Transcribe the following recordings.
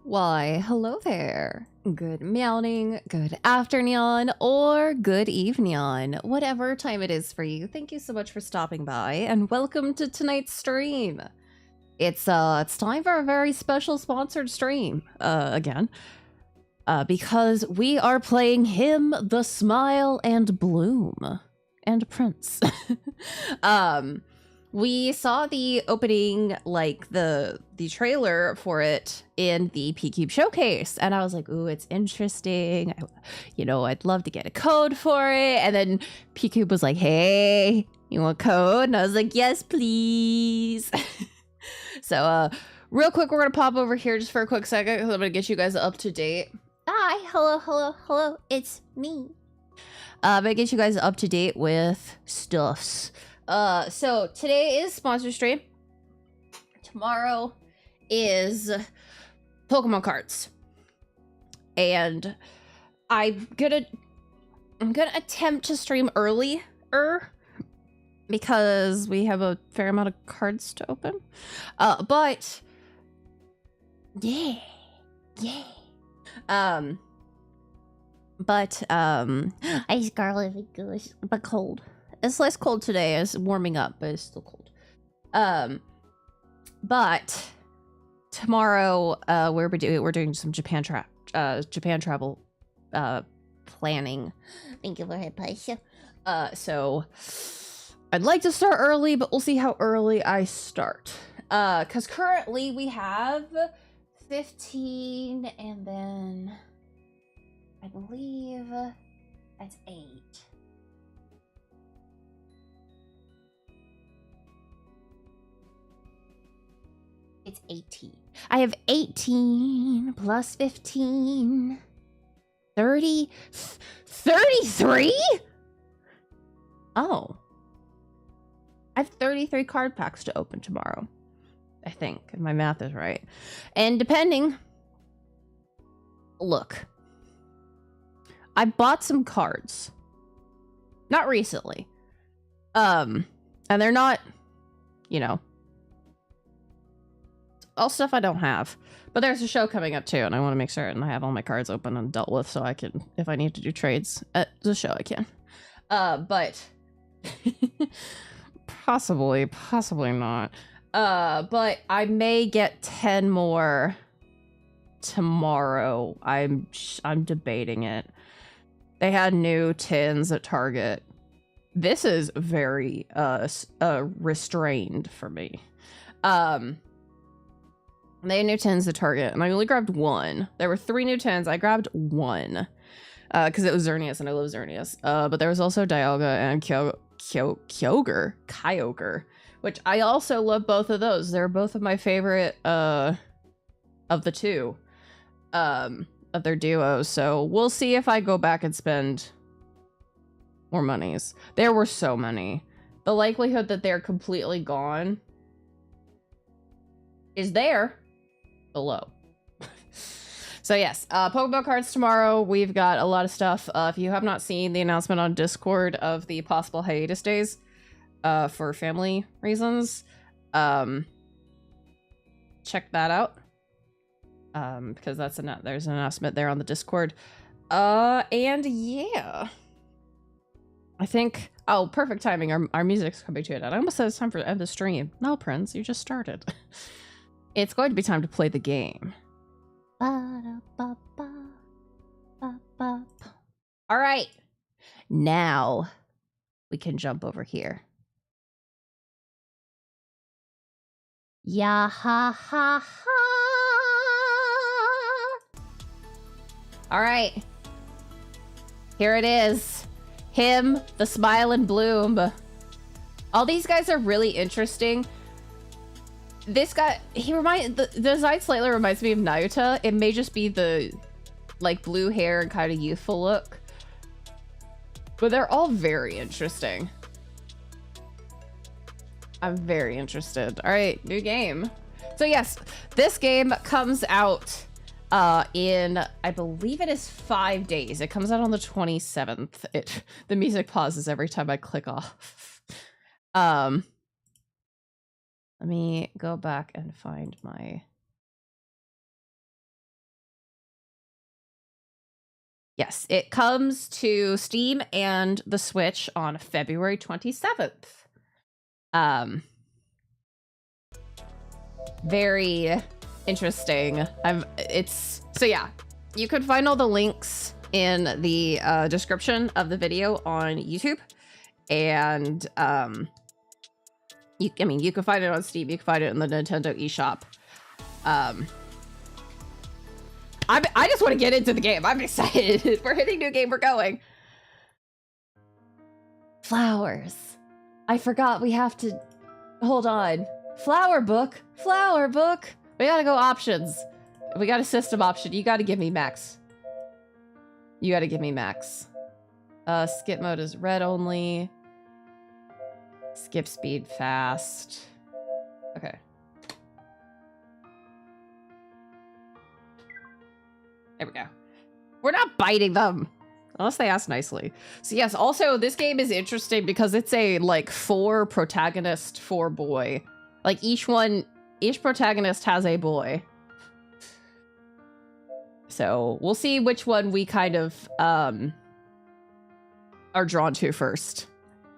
Why, hello there. Good morning, good afternoon, or good evening, whatever time it is for you. Thank you so much for stopping by, and welcome to tonight's stream. It's time for a very special sponsored stream, again. Because we are playing Him, the Smile and Bloom. And Prince. We saw the opening, like the trailer for it in the PQube showcase, and I was like, ooh, it's interesting. I'd love to get a code for it. And then PQube was like, hey, you want a code? And I was like, yes, please. So, real quick, we're gonna pop over here just for a quick second, because I'm gonna get you guys up to date. Hi, hello, it's me. I'm gonna get you guys up to date with stuffs. So today is sponsor stream. Tomorrow is Pokemon cards. And I'm gonna attempt to stream earlier because we have a fair amount of cards to open. But yeah. Ice garlic goose, but cold. It's less cold today. It's warming up, but it's still cold. But tomorrow, we're doing some Japan travel planning. Thank you for advice. So I'd like to start early, but we'll see how early I start. Because currently we have 15, and then I believe that's 8. It's 18. I have 18 plus 15. 30. 33? Oh. I have 33 card packs to open tomorrow. I think, if my math is right. And depending... Look. I bought some cards. Not recently. And they're not, all stuff I don't have. But there's a show coming up too, and I want to make sure and I have all my cards open and dealt with so I can, if I need to do trades at the show, I can. But possibly not. But I may get 10 more tomorrow. I'm debating it. They had new tins at Target. This is very restrained for me. They had new tins at Target, and I only grabbed one. There were 3 new tins. I grabbed one because it was Xerneas, and I love Xerneas. But there was also Dialga and Kyogre, which I also love both of those. They're both of my favorite of the two of their duos. So we'll see if I go back and spend more monies. There were so many. The likelihood that they're completely gone is there. Below. So yes, Pokemon cards tomorrow. We've got a lot of stuff. If you have not seen the announcement on Discord of the possible hiatus days for family reasons, check that out because there's an announcement there on the Discord. And yeah, I think, oh, perfect timing. Our music's coming to it. I almost said it's time for the end of the stream. No, Prince, you just started. It's going to be time to play the game. All right. Now we can jump over here. Yeah, ha, ha, ha. All right. Here it is. Him, the Smile and Bloom. All these guys are really interesting. This guy, the design slightly reminds me of Naruto. It may just be the, like, blue hair and kind of youthful look. But they're all very interesting. I'm very interested. All right, new game. So yes, this game comes out in, I believe it is 5 days. It comes out on the 27th. The music pauses every time I click off. Let me go back and find my Yes, it comes to Steam and the Switch on February 27th. Very interesting. So yeah, you could find all the links in the description of the video on YouTube, and you can find it on Steam. You can find it in the Nintendo eShop. I just want to get into the game. I'm excited. We're hitting new game. We're going. Flowers. I forgot we have to... Hold on. Flower book. Flower book. We gotta go options. We got a system option. You gotta give me max. You gotta give me max. Skip mode is red only. Skip speed fast. Okay. There we go. We're not biting them. Unless they ask nicely. So yes, also this game is interesting because it's a like 4 protagonist, 4 boy. Like each protagonist has a boy. So we'll see which one we kind of are drawn to first.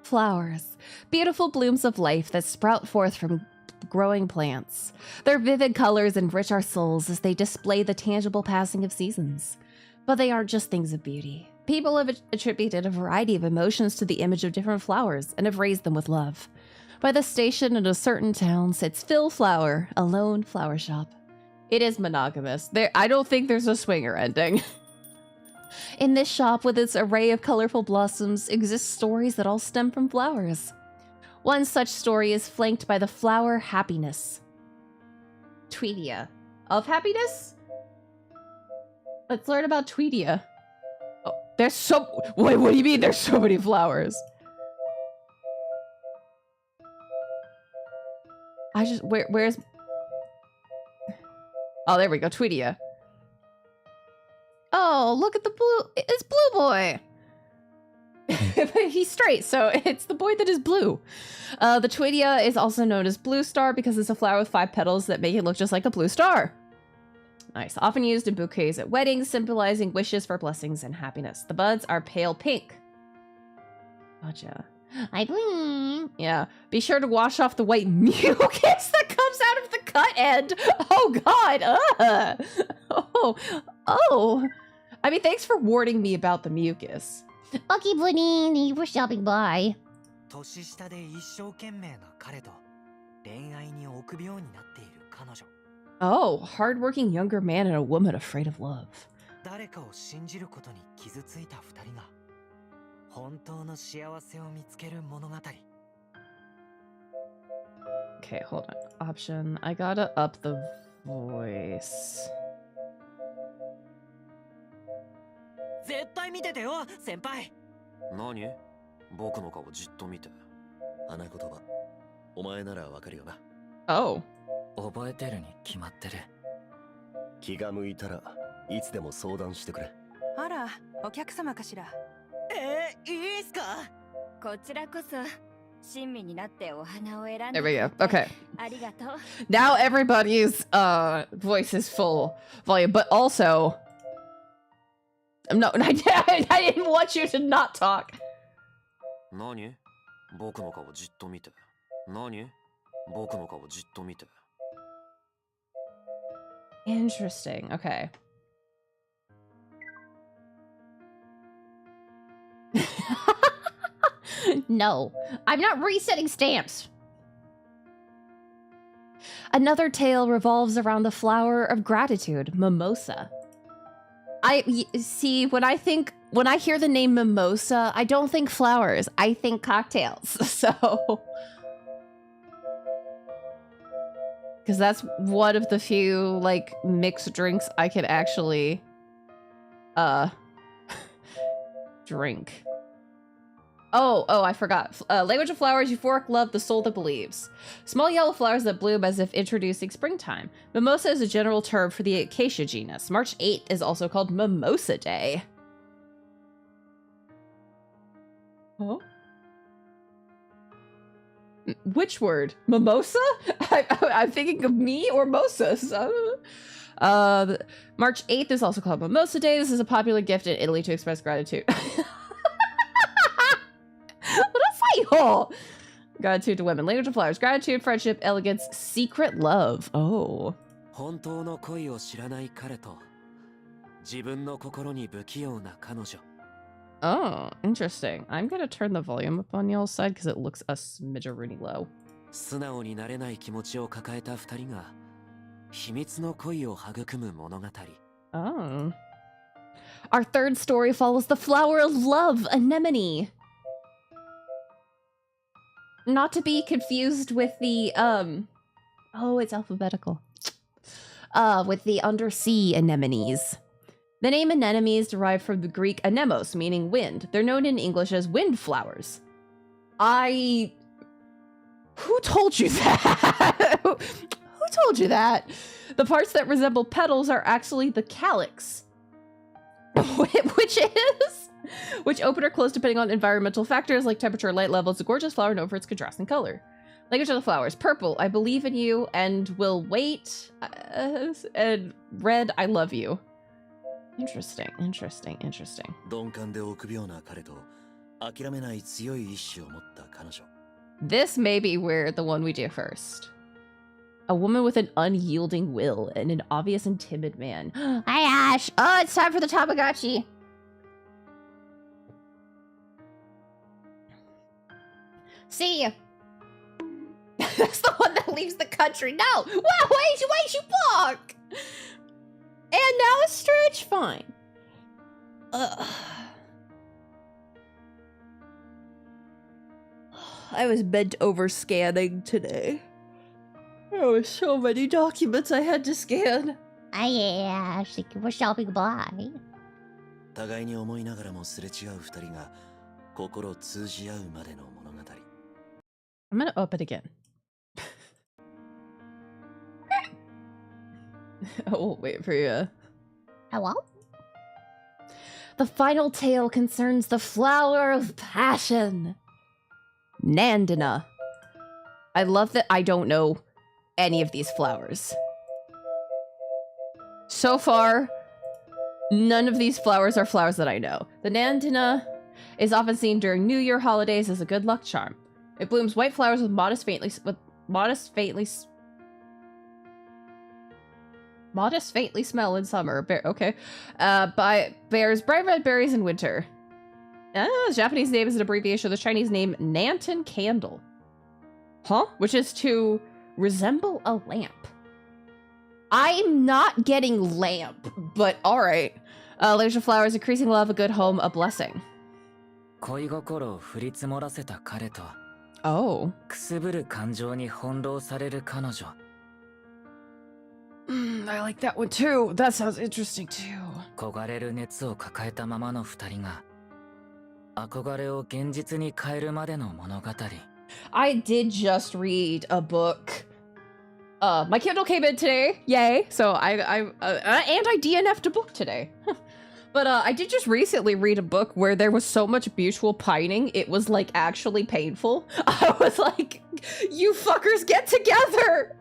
Flowers. Beautiful blooms of life that sprout forth from growing plants. Their vivid colors enrich our souls as they display the tangible passing of seasons. But they aren't just things of beauty. People have attributed a variety of emotions to the image of different flowers and have raised them with love. By the station in a certain town sits Phil Flower, a lone flower shop. It is monogamous. I don't think there's a swinger ending. In this shop, with its array of colorful blossoms, exist stories that all stem from flowers. One such story is flanked by the flower Happiness. Tweedia. Of happiness? Let's learn about Tweedia. Oh, there's so... Wait, what do you mean there's so many flowers? Where's... Oh, there we go, Tweedia. Oh, look at the blue... It's Blue Boy! He's straight, so it's the boy that is blue. The Tweedia is also known as Blue Star because it's a flower with 5 petals that make it look just like a blue star. Nice. Often used in bouquets at weddings, symbolizing wishes for blessings and happiness. The buds are pale pink. Gotcha. I bling. Yeah. Be sure to wash off the white mucus that comes out of the cut end. Oh, God. Oh. I mean, thanks for warning me about the mucus. Okay, Bunny, thank you for stopping by. Oh, hardworking younger man and a woman afraid of love. Okay, hold on. Option. I gotta up the voice. 絶対見ててよ、先輩。何？僕の顔じっと見て。花言葉。お前ならわかるよな。Oh. 覚えてるに決まってる。気が向いたらいつでも相談してくれ。あら、お客様かしら。いいっすか？こちらこそ親身になってお花を選んで。 There we go. Okay. ありがとう。 Now everybody's voice is full volume, but also no, I didn't want you to not talk. 何？僕の顔じっと見て。何？僕の顔じっと見て。 Interesting. Okay. No, I'm not resetting stamps. Another tale revolves around the flower of gratitude, mimosa. See, when I hear the name mimosa, I don't think flowers. I think cocktails. So, because that's one of the few like mixed drinks I could actually drink. Oh, I forgot. Language of flowers, euphoric love, the soul that believes. Small yellow flowers that bloom as if introducing springtime. Mimosa is a general term for the acacia genus. March 8th is also called Mimosa Day. Oh? Which word? Mimosa? I'm thinking of me or Moses. March 8th is also called Mimosa Day. This is a popular gift in Italy to express gratitude. Oh, gratitude to women. Language of flowers. Gratitude, friendship, elegance, secret love. Oh. 本当の恋を知らない彼と自分の心に不器用な彼女 Oh, interesting. I'm gonna turn the volume up on y'all's side because it looks a smidgeroony low. 素直になれない気持ちを抱えた二人が秘密の恋を育む物語 Oh. Our third story follows the flower of love, anemone. Not to be confused with the, oh, it's alphabetical. With the undersea anemones. The name anemone is derived from the Greek anemos, meaning wind. They're known in English as windflowers. Who told you that? Who told you that? The parts that resemble petals are actually the calyx. Which open or close depending on environmental factors like temperature, light levels. A gorgeous flower known for its contrasting color. Language of the flowers. Purple, I believe in you and will wait. And red, I love you. Interesting. 鈍感で臆病な彼と諦めない強い意志を持った彼女 This may be where the one we do first. A woman with an unyielding will and an obvious and timid man. Hi, Ash. Oh, it's time for the Tamagotchi. See ya. That's the one that leaves the country. No! Wow, why did you balk? And now it's Stretch. Fine. I was bent over scanning today. There were so many documents I had to scan. Hi, Ash. Thank you for stopping by. 互いに思いながらもすれ違う二人が心通じ合うまでの物語 I'm gonna open again. Oh, wait for you. Hello? The final tale concerns the flower of passion. Nandina. I love that I don't know any of these flowers. So far, none of these flowers are flowers that I know. The Nandina is often seen during New Year holidays as a good luck charm. It blooms white flowers with modest faintly smell in summer. Okay. Bears bright red berries in winter. The Japanese name is an abbreviation of the Chinese name Nanton Candle. Huh? Which is to resemble a lamp. I'm not getting lamp, but alright. Leisure flowers, increasing love, a good home, a blessing. 恋心を振り積もらせた彼と Oh. くすぶる感情に翻弄される彼女 I like that one too. That sounds interesting too. 焦がれる熱を抱えたままの二人が憧れを現実に変えるまでの物語 I did just read a book. My Kindle came in today. Yay. So and I DNF'd a book today. But I did just recently read a book where there was so much mutual pining, it was like actually painful. I was like, you fuckers get together!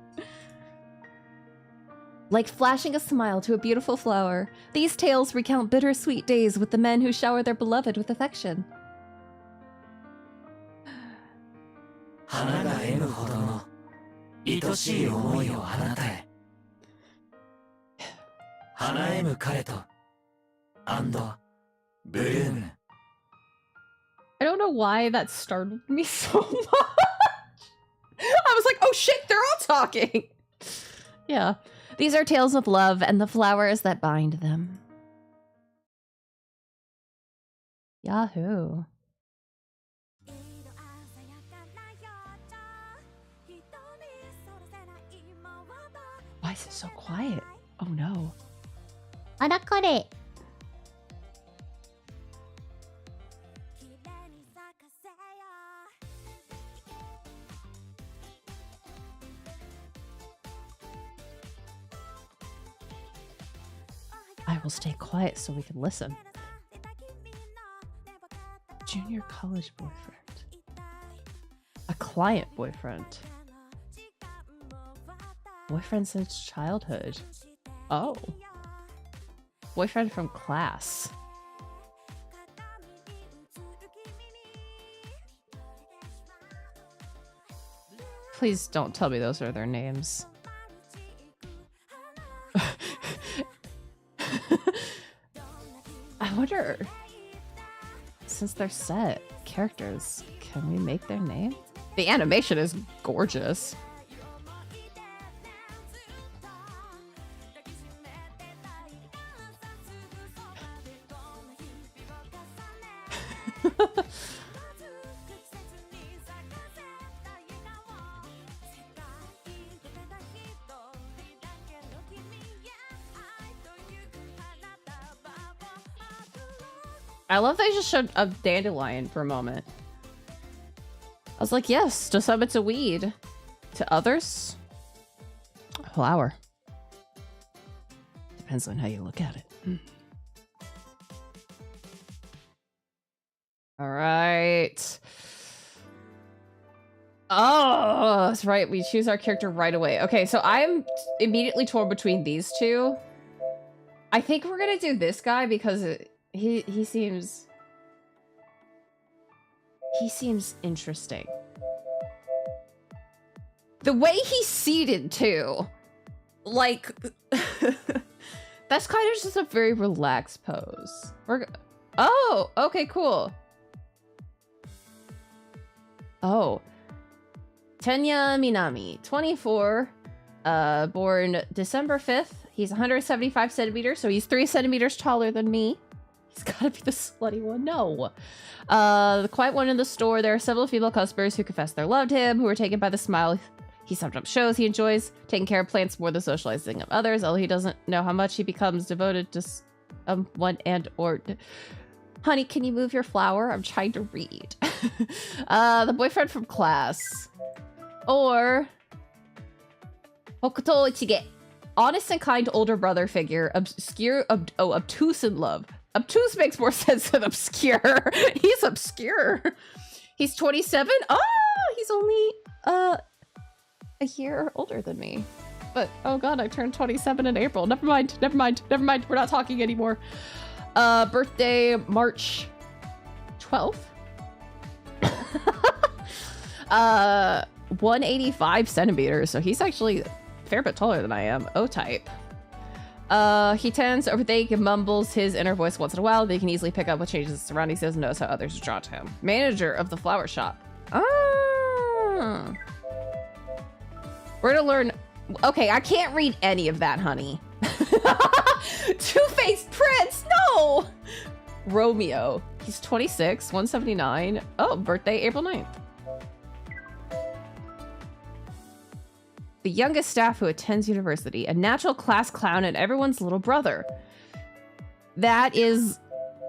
Like flashing a smile to a beautiful flower, these tales recount bittersweet days with the men who shower their beloved with affection. 花が得ぬほどの愛しい思いをあなたへ花えむ彼と and bloom. I don't know why that startled me so much. I was like, oh shit, they're all talking. Yeah. These are tales of love and the flowers that bind them. Yahoo. Why is it so quiet? Oh no. あらこれ I will stay quiet so we can listen. Junior college boyfriend. A client boyfriend. Boyfriend since childhood. Oh. Boyfriend from class. Please don't tell me those are their names. I wonder, since they're set characters, can we make their name? The animation is gorgeous. I love they just showed a dandelion for a moment. I was like, yes, to some it's a weed. To others, a flower. Depends on how you look at it. All right. Oh, that's right. We choose our character right away. Okay, so I'm immediately torn between these two. I think we're gonna do this guy because he seems interesting. The way he's seated too, like that's kind of just a very relaxed pose. Oh, okay, cool. Oh, Tenya Minami, 24, born December 5th. He's 175 centimeters, so he's 3 centimeters taller than me. He's gotta be the slutty one. No. The quiet one in the store. There are several female customers who confess their love to him, who are taken by the smile he sometimes shows. He enjoys taking care of plants more than socializing of others, although he doesn't know how much he becomes devoted to one and or... Honey, can you move your flower? I'm trying to read. The boyfriend from class. Or... Hokuto Ichige. Honest and kind older brother figure. Obtuse in love. Obtuse makes more sense than obscure. He's obscure. He's 27? Oh, he's only a year older than me. But, oh god, I turned 27 in April. Never mind. We're not talking anymore. Birthday, March 12th. 185 centimeters, so he's actually a fair bit taller than I am. O-type. He tends to overthink and mumbles his inner voice once in a while. They can easily pick up what changes his surroundings. He doesn't notice how others are drawn to him. Manager of the flower shop. Ah. We're gonna learn... Okay, I can't read any of that, honey. Two-faced prince! No! Romeo. He's 26, 179. Oh, birthday, April 9th. The youngest staff who attends university. A natural class clown and everyone's little brother. That is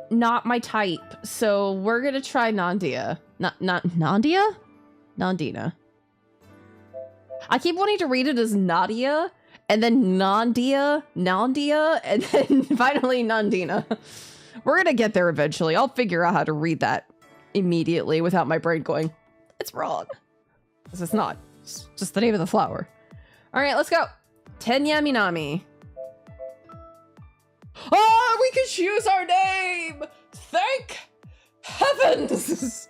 not my type, so we're gonna try Nandia. Not Nandia? Nandina. I keep wanting to read it as Nadia, and then Nandia, and then finally Nandina. We're gonna get there eventually. I'll figure out how to read that immediately without my brain going, it's wrong. Because it's not. It's just the name of the flower. All right, let's go. Tenya Minami. Oh, we can choose our name! Thank heavens!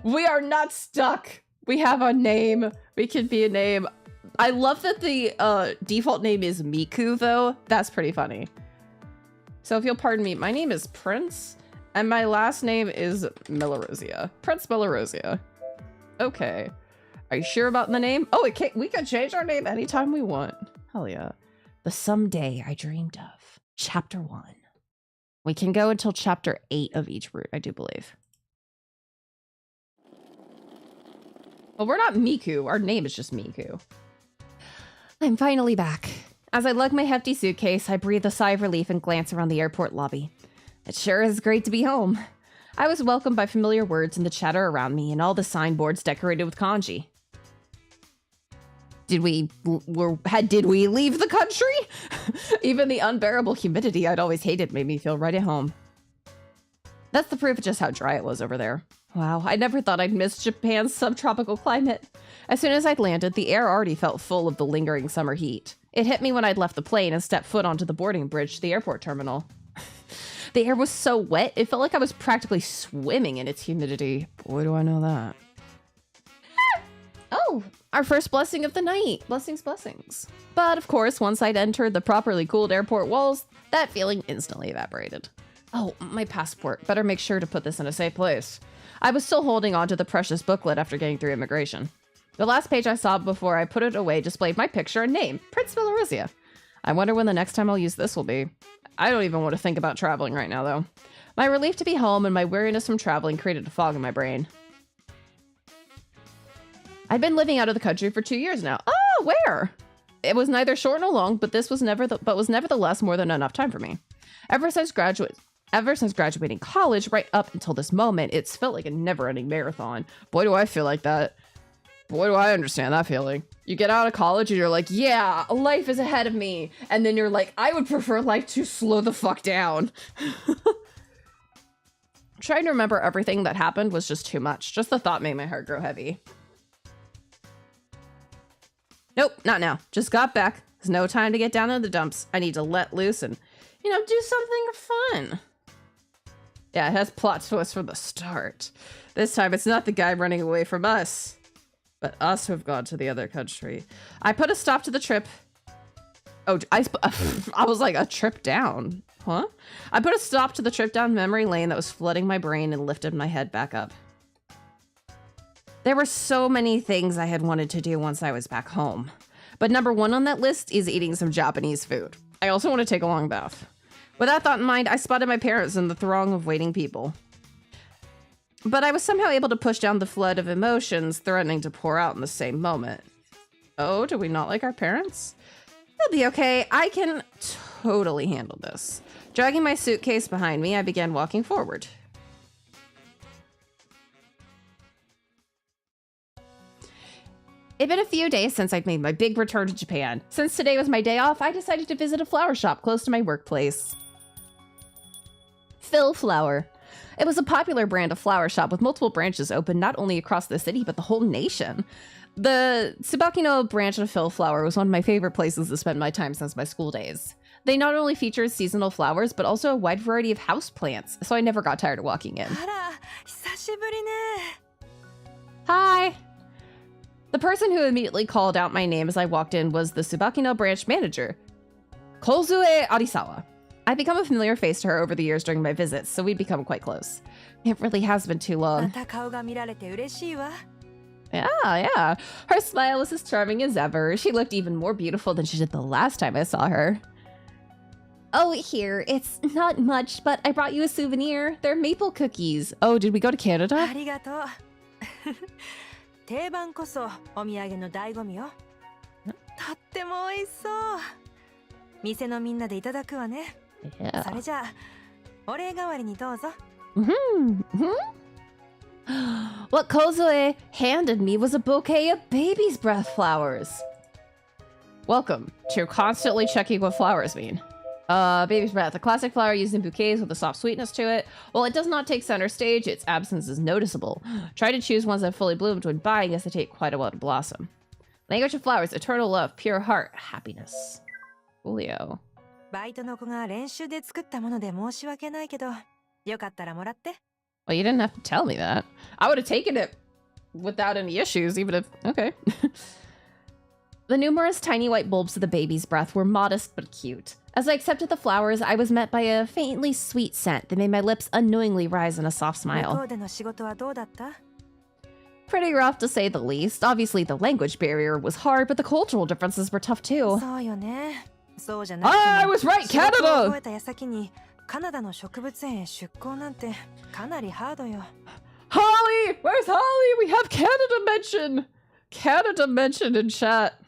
We are not stuck. We have a name. We can be a name. I love that the default name is Miku, though. That's pretty funny. So if you'll pardon me, my name is Prince, and my last name is Melorosia. Prince Melorosia. Okay. Are you sure about the name? Oh, we can change our name anytime we want. Hell yeah. The someday I dreamed of. Chapter 1. We can go until chapter 8 of each route, I do believe. Well, we're not Miku. Our name is just Miku. I'm finally back. As I lug my hefty suitcase, I breathe a sigh of relief and glance around the airport lobby. It sure is great to be home. I was welcomed by familiar words and the chatter around me and all the signboards decorated with kanji. Did we leave the country? Even the unbearable humidity I'd always hated made me feel right at home. That's the proof of just how dry it was over there. Wow, I never thought I'd miss Japan's subtropical climate. As soon as I'd landed, the air already felt full of the lingering summer heat. It hit me when I'd left the plane and stepped foot onto the boarding bridge to the airport terminal. The air was so wet, it felt like I was practically swimming in its humidity. Boy, do I know that. Oh, our first blessing of the night. Blessings, blessings. But of course, once I'd entered the properly cooled airport walls, that feeling instantly evaporated. Oh, my passport. Better make sure to put this in a safe place. I was still holding on to the precious booklet after getting through immigration. The last page I saw before I put it away displayed my picture and name, Prince Valorizia. I wonder when the next time I'll use this will be. I don't even want to think about traveling right now, though. My relief to be home and my weariness from traveling created a fog in my brain. I'd been living out of the country for 2 years now. Oh, where? It was neither short nor long, but was nevertheless more than enough time for me. Ever since graduating college, right up until this moment, it's felt like a never-ending marathon. Boy, do I feel like that. Boy, do I understand that feeling. You get out of college and you're like, yeah, life is ahead of me. And then you're like, I would prefer life to slow the fuck down. Trying to remember everything that happened was just too much. Just the thought made my heart grow heavy. Nope, not now. Just got back. There's no time to get down in the dumps. I need to let loose and, you know, do something fun. Yeah, it has plot twists from the start. This time it's not the guy running away from us, but us who have gone to the other country. I put a stop to the trip. Oh, I was like, a trip down? Huh? I put a stop to the trip down memory lane that was flooding my brain and lifted my head back up. There were so many things I had wanted to do once I was back home. But number one on that list is eating some Japanese food. I also want to take a long bath. With that thought in mind, I spotted my parents in the throng of waiting people. But I was somehow able to push down the flood of emotions threatening to pour out in the same moment. Oh, do we not like our parents? They'll be okay. I can totally handle this. Dragging my suitcase behind me, I began walking forward. It'd been a few days since I'd made my big return to Japan. Since today was my day off, I decided to visit a flower shop close to my workplace. Phil Flower. It was a popular brand of flower shop with multiple branches open not only across the city, but the whole nation. The Tsubakino branch of Phil Flower was one of my favorite places to spend my time since my school days. They not only featured seasonal flowers, but also a wide variety of houseplants, so I never got tired of walking in. Hi! The person who immediately called out my name as I walked in was the Tsubakino branch manager, Kozue Arisawa. I've become a familiar face to her over the years during my visits, so we'd become quite close. It really has been too long. Yeah. Her smile was as charming as ever. She looked even more beautiful than she did the last time I saw her. Oh, here. It's not much, but I brought you a souvenir. They're maple cookies. Oh, did we go to Canada? Yeah. What Kozue handed me was a bouquet of baby's breath flowers. Welcome to constantly checking what flowers mean. Baby's breath, a classic flower used in bouquets with a soft sweetness to it. While it does not take center stage, its absence is noticeable. Try to choose ones that fully bloomed when buying, as they take quite a while to blossom. Language of flowers, eternal love, pure heart, happiness. Julio. Well, you didn't have to tell me that. I would have taken it without any issues, even if... Okay. The numerous tiny white bulbs of the baby's breath were modest but cute. As I accepted the flowers, I was met by a faintly sweet scent that made my lips unknowingly rise in a soft smile. Pretty rough to say the least. Obviously, the language barrier was hard, but the cultural differences were tough too. I was right, Canada! Holly! Where's Holly? We have Canada mentioned! Canada mentioned in chat.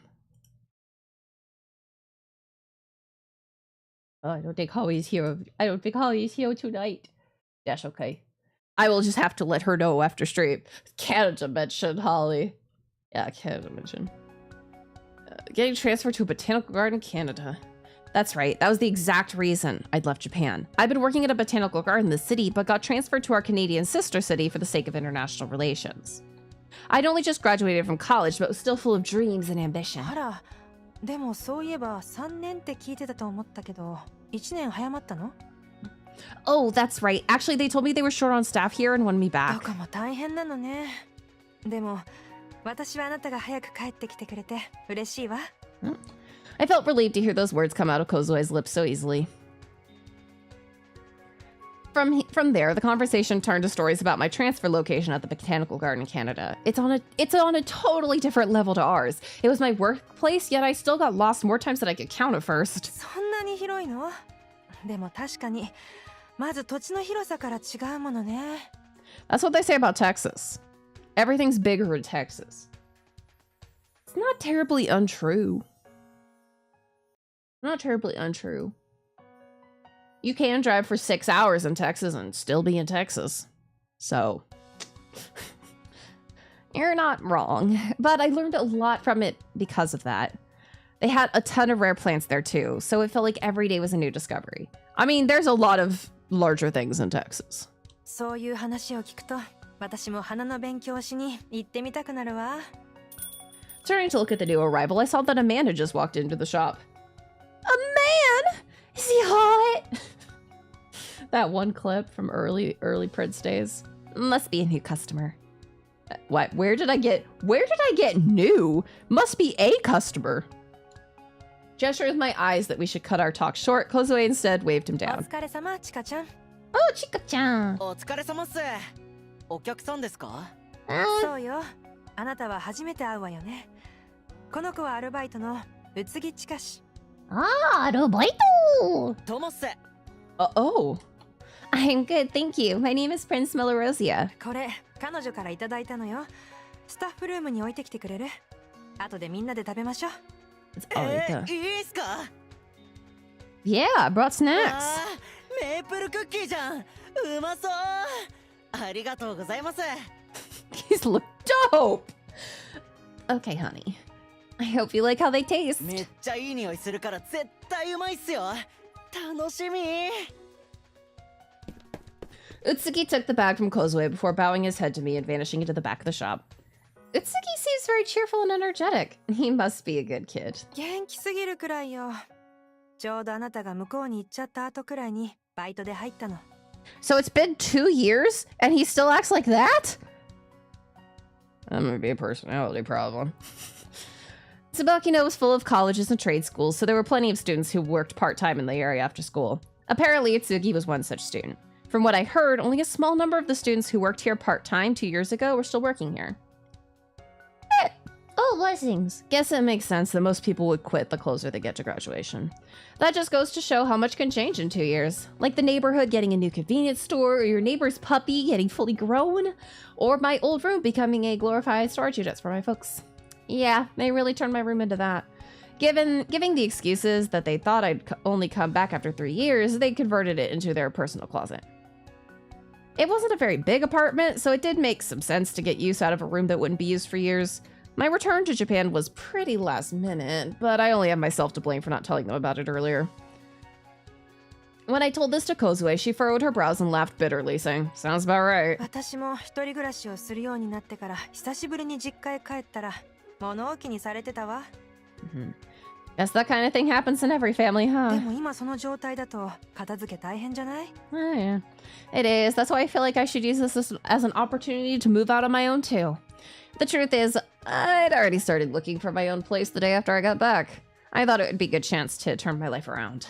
Oh, I don't think Holly's here. I don't think Holly's here tonight. That's okay. I will just have to let her know after stream. Canada mentioned, Holly. Yeah, Canada mentioned. Getting transferred to a botanical garden, Canada. That's right. That was the exact reason I'd left Japan. I'd been working at a botanical garden in the city, but got transferred to our Canadian sister city for the sake of international relations. I'd only just graduated from college, but was still full of dreams and ambition. あら、でもそういえば3年って聞いてたと思ったけど、1年早まったの？ Oh, that's right. Actually, they told me they were short on staff here and wanted me ど back. こも大変なのね。でも、私はあなたが早く帰ってきてくれて嬉しいわ。I felt relieved to hear those words come out of Kozue's lips so easily. From there, the conversation turned to stories about my transfer location at the botanical garden in Canada. It's on a totally different level to ours. It was my workplace, yet I still got lost more times than I could count at first. そんなに広いの？でも確かに、まず土地の広さから違うものね。That's what they say about Texas. Everything's bigger in Texas. It's not terribly untrue. Not terribly untrue. You can drive for 6 hours in Texas and still be in Texas. So, you're not wrong. But I learned a lot from it because of that. They had a ton of rare plants there too, so it felt like every day was a new discovery. I mean, there's a lot of larger things in Texas. そういう話を聞くと、私も花の勉強しに行ってみたくなるわ。Turning to look at the new arrival, I saw that a man had just walked into the shop. A man? Is he hot? That one clip from early Prince days. Must be a new customer. What? Where did I get new? Must be a customer. Gesture with my eyes that we should cut our talk short, Kozue instead waved him お down. 疲れ様、チカちゃん。 Oh, Chica-chan. お疲れ様っす。お客さんですか？そうよ。あなたは初めて会うわよね。この子はアルバイトの宇津木千佳氏。Ah, arubaito. どうもっす。Oh. I'm good, thank you. My name is Prince Milorosia. これ、彼女からいただいたのよ。スタッフルームに置いてきてくれる？後でみんなで食べましょう。It's Arika. いいっすか？ Yeah, I brought snacks. あー、メープルクッキーじゃん。うまそう。ありがとうございます。These look dope. Okay, honey. I hope you like how they taste. めっちゃいい匂いするから絶対うまいっすよ。楽しみ。Utsuki took the bag from Kozue before bowing his head to me and vanishing into the back of the shop. Utsuki seems very cheerful and energetic. He must be a good kid. 元気すぎるくらいよ。ちょうどあなたが向こうに行っちゃった後くらいにバイトで入ったの。So it's been 2 years and he still acts like that? That might be a personality problem. Tsubakino was full of colleges and trade schools, so there were plenty of students who worked part-time in the area after school. Apparently, Itsugi was one such student. From what I heard, only a small number of the students who worked here part-time 2 years ago were still working here. Oh, blessings. Guess it makes sense that most people would quit the closer they get to graduation. That just goes to show how much can change in 2 years. Like the neighborhood getting a new convenience store, or your neighbor's puppy getting fully grown, or my old room becoming a glorified storage unit for my folks. Yeah, they really turned my room into that. Giving the excuses that they thought I'd only come back after 3 years, they converted it into their personal closet. It wasn't a very big apartment, so it did make some sense to get use out of a room that wouldn't be used for years. My return to Japan was pretty last minute, but I only have myself to blame for not telling them about it earlier. When I told this to Kozue, she furrowed her brows and laughed bitterly, saying, "Sounds about right." 私も一人暮らしをするようになってから久しぶりに実家へ帰ったら物置にされてたわ。Guess that kind of thing happens in every family, で huh? も今その状態だと片付け大変じゃない？ Oh, yeah. It is. That's why I feel like I should use this as an opportunity to move out on my own, too. The truth is, I'd already started looking for my own place the day after I got back. I thought it would be a good chance to turn my life around.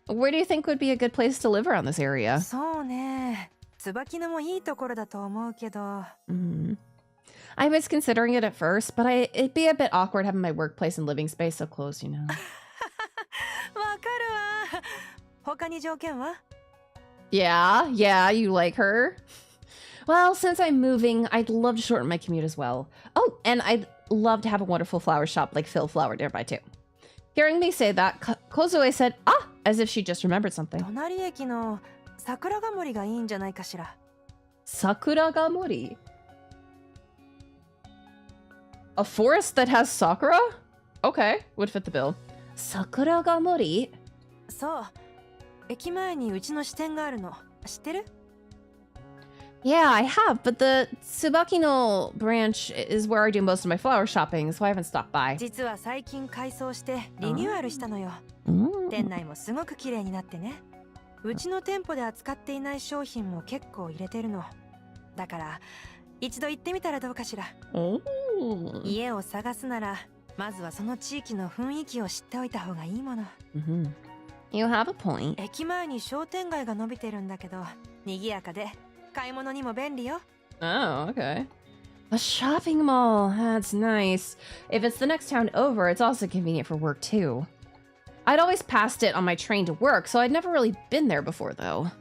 Where do you think would be a good place to live around this area? そうね。椿野もいいところだと思うけど。I was considering it at first, but it'd be a bit awkward having my workplace and living space so close, you know. わかるわ。他に条件は？ Yeah, you like her? Well, since I'm moving, I'd love to shorten my commute as well. Oh, and I'd love to have a wonderful flower shop like Phil Flower nearby too. Hearing me say that, Kozue said, "Ah," as if she just remembered something. 隣駅の桜が森がいいんじゃないかしら。 Sakuragamori? A forest that has sakura? Okay, would fit the bill. Sakuragamori? そう。駅前にうちの支店があるの。知ってる？ Yeah, I have, but the Tsubakino branch is where I do most of my flower shopping, so I haven't stopped by. 実は最近改装してリニューアルしたのよ。店内もすごく綺麗になってね。うちの店舗で扱っていない商品も結構入れてるの。だから一度行ってみたらどうかしら。家を探すならまずはその地域の雰囲気を知っておいた方がいいもの。You have a point. 駅前に商店街が伸びてるんだけど、賑やかで買い物にも便利よ。Oh, okay. A shopping mall. That's nice. If it's the next town over, it's also convenient for work too. I'd always passed it on my train to work, so I'd never really been there before though.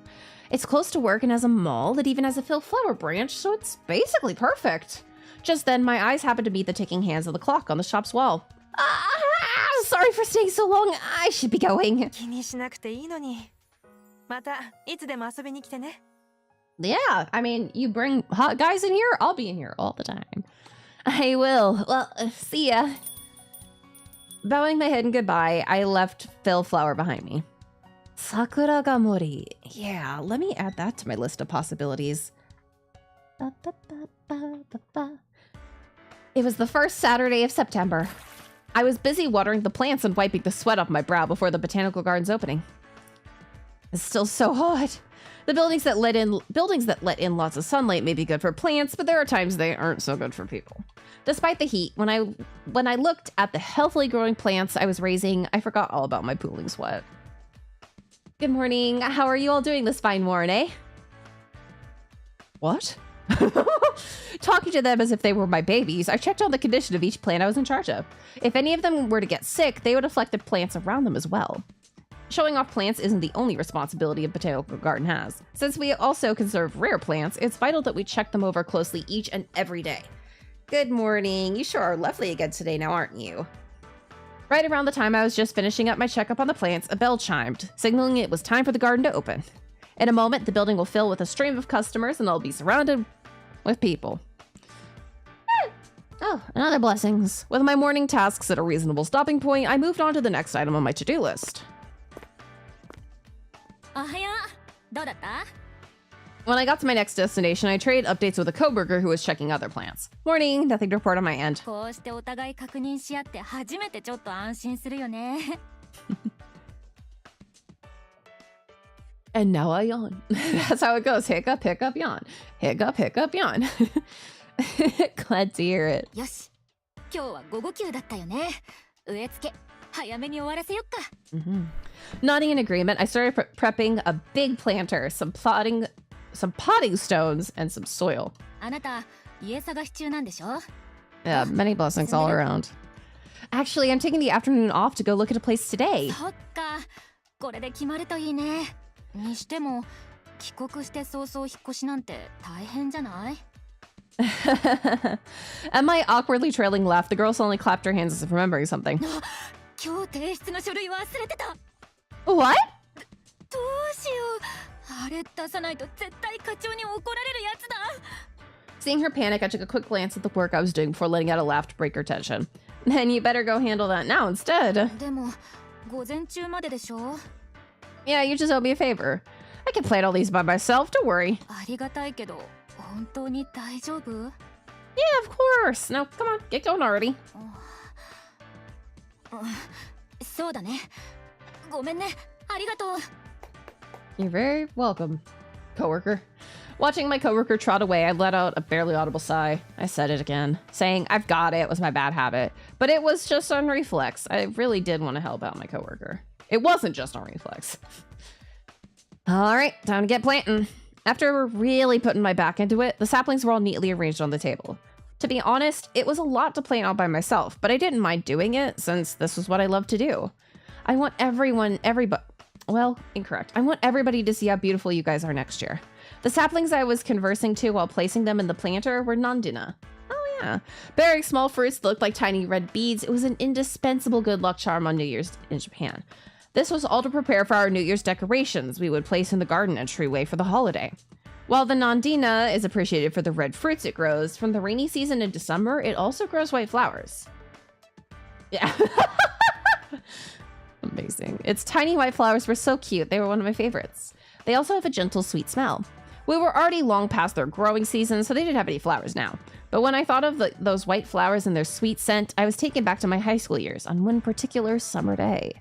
It's close to work and has a mall that even has a Phil Flower branch, so it's basically perfect. Just then, my eyes happened to meet the ticking hands of the clock on the shop's wall. Sorry for staying so long. I should be going. 気にしなくていいのに。またいつでも遊びに来てね。Yeah, I mean, you bring hot guys in here, I'll be in here all the time. I will. Well, see ya. Bowing my head in goodbye, I left Phil Flower behind me. Sakura ga mori. Yeah, let me add that to my list of possibilities. It was the first Saturday of September. I was busy watering the plants and wiping the sweat off my brow before the botanical garden's opening. It's still so hot. The buildings that let in lots of sunlight may be good for plants, but there are times they aren't so good for people. Despite the heat, when I looked at the healthily growing plants I was raising, I forgot all about my pooling sweat. Good morning. How are you all doing this fine morning, eh? What? Talking to them as if they were my babies, I checked on the condition of each plant I was in charge of. If any of them were to get sick, they would affect the plants around them as well. Showing off plants isn't the only responsibility a botanical garden has. Since we also conserve rare plants, it's vital that we check them over closely each and every day. Good morning. You sure are lovely again today now, aren't you? Right around the time I was just finishing up my checkup on the plants, a bell chimed, signaling it was time for the garden to open. In a moment, the building will fill with a stream of customers and I'll be surrounded with people. Oh, and other blessings. With my morning tasks at a reasonable stopping point, I moved on to the next item on my to-do list. When I got to my next destination, I traded updates with a coworker who was checking other plants. Morning, nothing to report on my end. And now I yawn. That's how it goes. Hiccup, hiccup, yawn. Hiccup, hiccup, yawn. Glad to hear it. Nodding in agreement, I started prepping a big planter, some potting stones, and some soil. Yeah, many blessings all around. Actually, I'm taking the afternoon off to go look at a place today. At my awkwardly trailing laugh, the girl suddenly clapped her hands as if remembering something. What? Seeing her panic, I took a quick glance at the work I was doing before letting out a laugh to break her tension. Then you better go handle that now instead. Yeah, you just owe me a favor. I can plant all these by myself, don't worry. Yeah, of course. Now, come on, get going already. You're very welcome, coworker. Watching my coworker trot away, I let out a barely audible sigh. I said it again. Saying I've got it was my bad habit, but it was just on reflex. I really did want to help out my coworker. It wasn't just on reflex. All right, time to get planting. After really putting my back into it, the saplings were all neatly arranged on the table. To be honest, it was a lot to plant all by myself, but I didn't mind doing it since this was what I love to do. I want incorrect. I want everybody to see how beautiful you guys are next year. The saplings I was conversing to while placing them in the planter were nandina. Oh yeah. Bearing small fruits that looked like tiny red beads, it was an indispensable good luck charm on New Year's in Japan. This was all to prepare for our New Year's decorations we would place in the garden entryway for the holiday. While the nandina is appreciated for the red fruits it grows, from the rainy season into summer, it also grows white flowers. Yeah. amazing. Its tiny white flowers were so cute. They were one of my favorites. They also have a gentle, sweet smell. We were already long past their growing season, so they didn't have any flowers now. But when I thought of those white flowers and their sweet scent, I was taken back to my high school years on one particular summer day.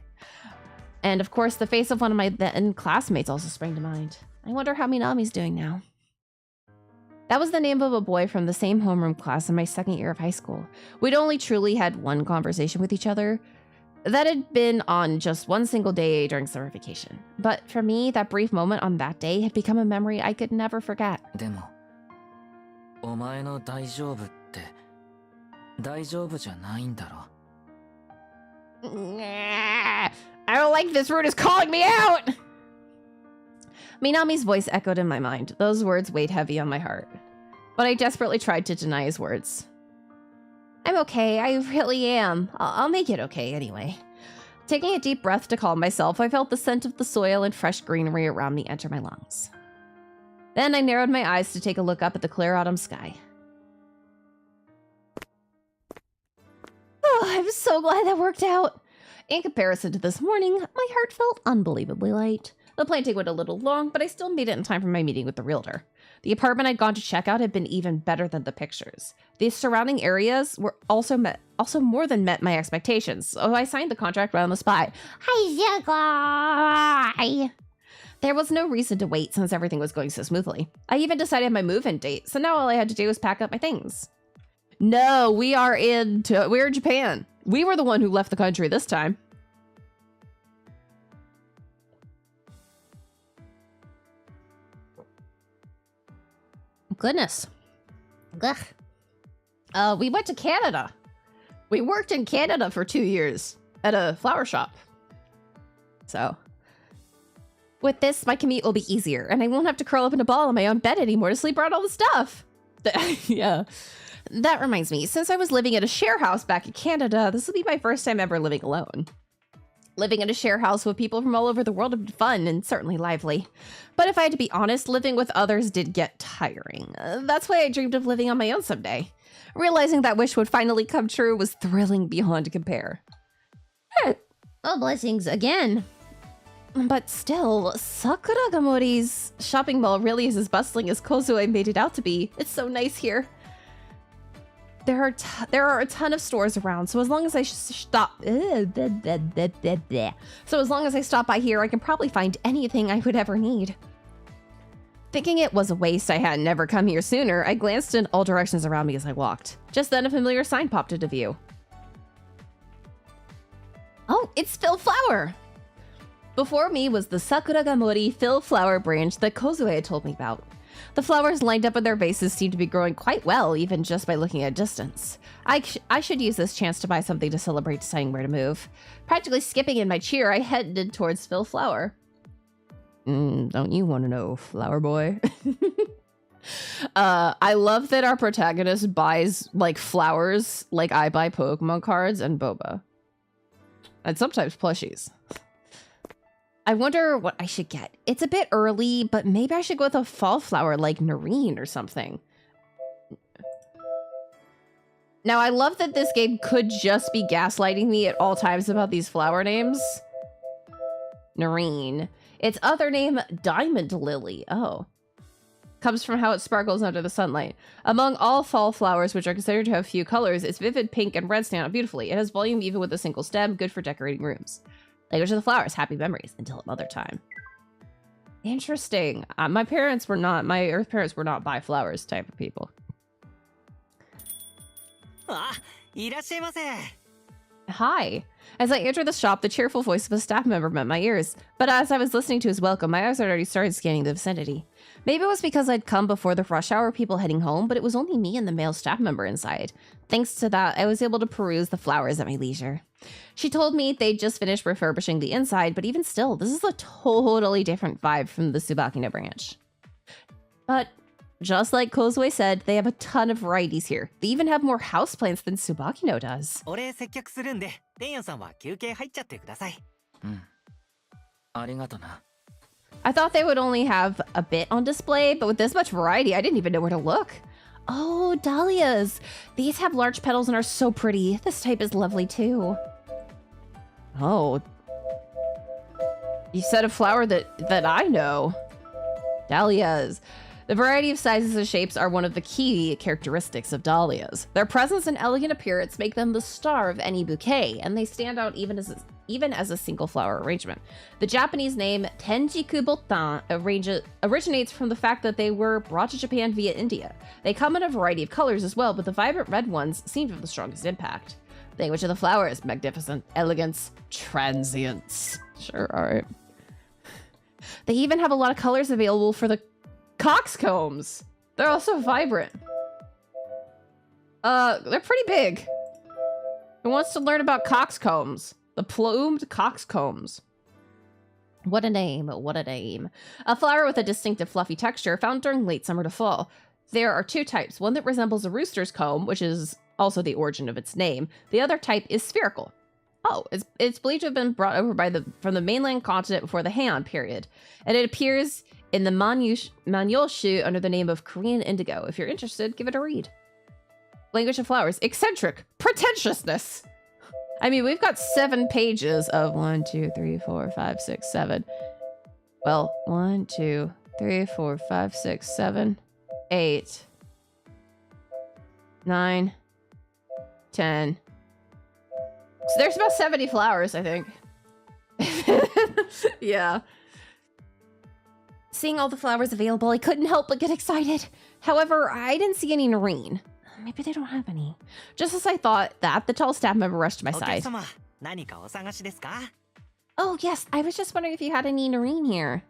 And of course, the face of one of my then classmates also sprang to mind. I wonder how Minami's doing now. That was the name of a boy from the same homeroom class in my second year of high school. We'd only truly had one conversation with each other. That had been on just one single day during summer vacation. But for me, that brief moment on that day had become a memory I could never forget. でも、お前の大丈夫って、大丈夫じゃないんだろ。I don't like this root is calling me out! Minami's voice echoed in my mind. Those words weighed heavy on my heart. But I desperately tried to deny his words. I'm okay, I really am. I'll make it okay anyway. Taking a deep breath to calm myself, I felt the scent of the soil and fresh greenery around me enter my lungs. Then I narrowed my eyes to take a look up at the clear autumn sky. Oh, I'm so glad that worked out. In comparison to this morning, my heart felt unbelievably light. The planting went a little long, but I still made it in time for my meeting with the realtor. The apartment I'd gone to check out had been even better than the pictures. The surrounding areas were also more than met my expectations, so I signed the contract right on the spot. Hi. There was no reason to wait since everything was going so smoothly. I even decided my move-in date, so now all I had to do was pack up my things. No, we're in Japan. We were the one who left the country this time. Goodness. Ugh. We went to Canada. We worked in Canada for 2 years at a flower shop. So, with this, my commute will be easier, and I won't have to curl up in a ball in my own bed anymore to sleep around all the stuff. Yeah. That reminds me, since I was living at a share house back in Canada, this will be my first time ever living alone. Living in a share house with people from all over the world would be fun and certainly lively. But if I had to be honest, living with others did get tiring. That's why I dreamed of living on my own someday. Realizing that wish would finally come true was thrilling beyond compare. Oh, blessings again. But still, Sakuragamori's shopping mall really is as bustling as Kozue made it out to be. It's so nice here. There are a ton of stores around, so as long as I stop by here, I can probably find anything I would ever need. Thinking it was a waste I had never come here sooner, I glanced in all directions around me as I walked. Just then a familiar sign popped into view. Oh, it's Phil Flower! Before me was the Sakuragamori Phil Flower branch that Kozue had told me about. The flowers lined up in their vases seemed to be growing quite well, even just by looking at a distance. I should use this chance to buy something to celebrate deciding where to move. Practically skipping in my cheer, I headed towards Phil Flower. Don't you want to know, Flower Boy? I love that our protagonist buys, like, flowers like I buy Pokemon cards and boba. And sometimes plushies. I wonder what I should get. It's a bit early, but maybe I should go with a fall flower like Noreen or something. Now, I love that this game could just be gaslighting me at all times about these flower names. Noreen. Its other name, Diamond Lily. Oh. Comes from how it sparkles under the sunlight. Among all fall flowers, which are considered to have few colors, its vivid pink and red stand out beautifully. It has volume even with a single stem, good for decorating rooms. Language of the flowers, happy memories, until another time. Interesting. My earth parents were not buy flowers type of people. Hi. As I entered the shop, the cheerful voice of a staff member met my ears. But as I was listening to his welcome, my eyes had already started scanning the vicinity. Maybe it was because I'd come before the rush hour people heading home, but it was only me and the male staff member inside. Thanks to that, I was able to peruse the flowers at my leisure. She told me they'd just finished refurbishing the inside, but even still, this is a totally different vibe from the Tsubakino branch. But just like Kozue said, they have a ton of varieties here. They even have more houseplants than Tsubakino does. I thought they would only have a bit on display, but with this much variety, I didn't even know where to look. Oh, dahlias! These have large petals and are so pretty. This type is lovely too. Oh, You said a flower that I know. Dahlias. The variety of sizes and shapes are one of the key characteristics of dahlias. Their presence and elegant appearance make them the star of any bouquet, and they stand out even as a single flower arrangement. The Japanese name Tenjiku Botan originates from the fact that they were brought to Japan via India. They come in a variety of colors as well, but the vibrant red ones seem to have the strongest impact. The language of the flower is magnificent, elegance, transience. Sure, alright. They even have a lot of colors available for the coxcombs. They're also vibrant. They're pretty big. Who wants to learn about coxcombs? The plumed coxcombs. What a name, what a name. A flower with a distinctive fluffy texture found during late summer to fall. There are two types, one that resembles a rooster's comb, which is also the origin of its name. The other type is spherical. Oh, it's believed to have been brought over from the mainland continent before the Heian period, and it appears in the Manyoshu under the name of Korean indigo. If you're interested, give it a read. Language of flowers. Eccentric. Pretentiousness. I mean, we've got 7 pages of 1, 2, 3, 4, 5, 6, 7. Well, 1, 2, 3, 4, 5, 6, 7, 8, 9, 10. So there's about 70 flowers, I think. Yeah. Seeing all the flowers available, I couldn't help but get excited. However, I didn't see any Noreen. Maybe they don't have any. Just as I thought that, the tall staff member rushed to my side. Oh yes, I was just wondering if you had any Noreen here.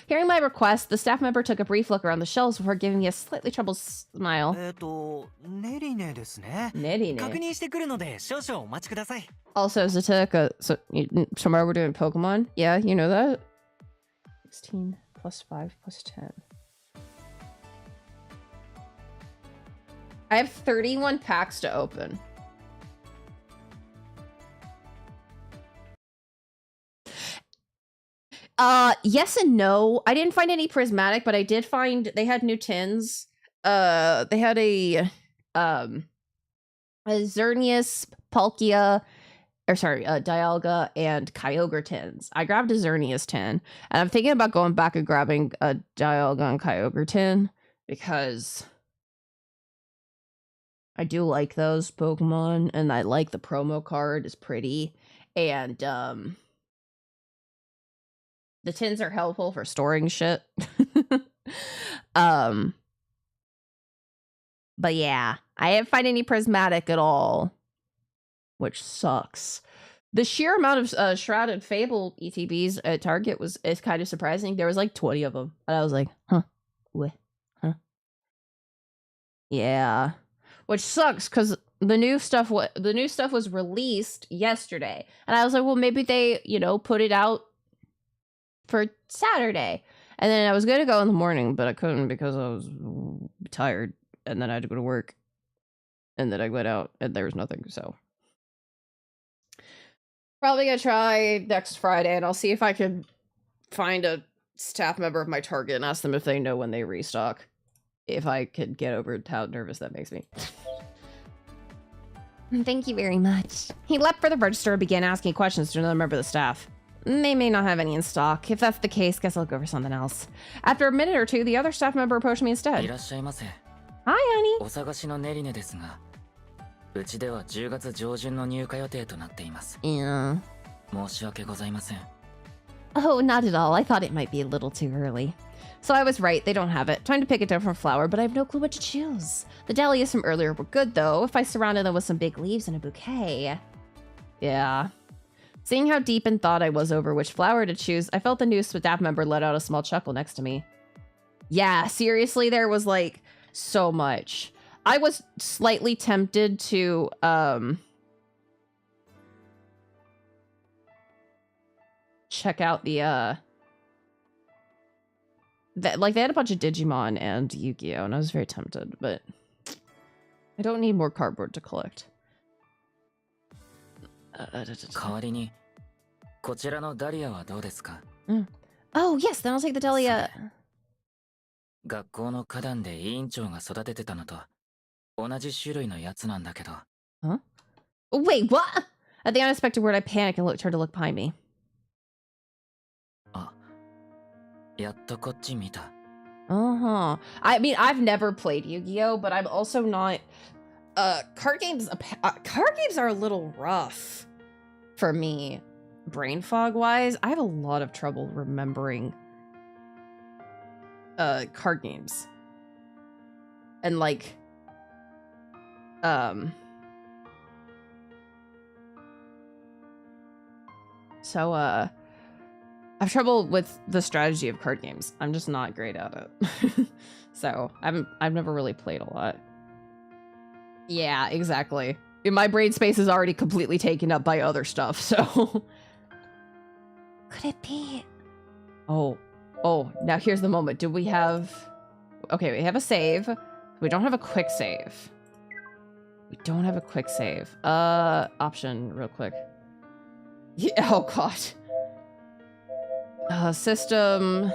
Hearing my request, the staff member took a brief look around the shelves before giving me a slightly troubled smile. Nerine. Also, Zataka, so tomorrow we're doing Pokemon? Yeah, you know that? 16 plus 5 plus 10. I have 31 packs to open. Yes and no. I didn't find any prismatic, but I did find they had new tins. They had a Xerneas, Palkia, Dialga, and Kyogre tins. I grabbed a Xerneas tin, and I'm thinking about going back and grabbing a Dialga and Kyogre tin because I do like those Pokemon, and I like the promo card. It's pretty, and the tins are helpful for storing shit. But yeah, I didn't find any prismatic at all, which sucks. The sheer amount of Shrouded Fable ETBs at Target is kind of surprising. There was like 20 of them, and I was like, huh, what, huh? Yeah, which sucks because the new stuff was released yesterday, and I was like, well, maybe they put it out for Saturday, and then I was gonna go in the morning, but I couldn't because I was tired, and then I had to go to work, and then I went out and there was nothing. So probably gonna try next Friday, and I'll see if I can find a staff member of my Target and ask them if they know when they restock, if I could get over how nervous that makes me. Thank you very much. He leapt for the register and began asking questions to another member of the staff. They may not have any in stock. If that's the case, guess I'll go for something else. After a minute or two, the other staff member approached me instead. Hi, honey. Yeah. Oh, not at all. I thought it might be a little too early. So I was right, they don't have it. Time to pick a different flower, but I have no clue what to choose. The dahlias from earlier were good, though, if I surrounded them with some big leaves and a bouquet. Yeah. Seeing how deep in thought I was over which flower to choose, I felt the new staff member let out a small chuckle next to me. Yeah, seriously, there was, like, so much. I was slightly tempted to, check out the, they had a bunch of Digimon and Yu-Gi-Oh! And I was very tempted, but I don't need more cardboard to collect. Oh, yes, then I'll take the Dahlia. Huh? Wait, what? At the unexpected word, I panicked and turned to look behind me. やっとこっち見た。 Uh-huh. I mean, I've never played Yu-Gi-Oh, but I'm also not card games are a little rough for me brain fog wise. I have a lot of trouble remembering card games. And like so I have trouble with the strategy of card games. I'm just not great at it. So I've never really played a lot. Yeah, exactly. My brain space is already completely taken up by other stuff, so. Could it be? Oh, now here's the moment. Do we have... Okay, we have a save. We don't have a quick save. We don't have a quick save. Option, real quick. Yeah, oh god. System.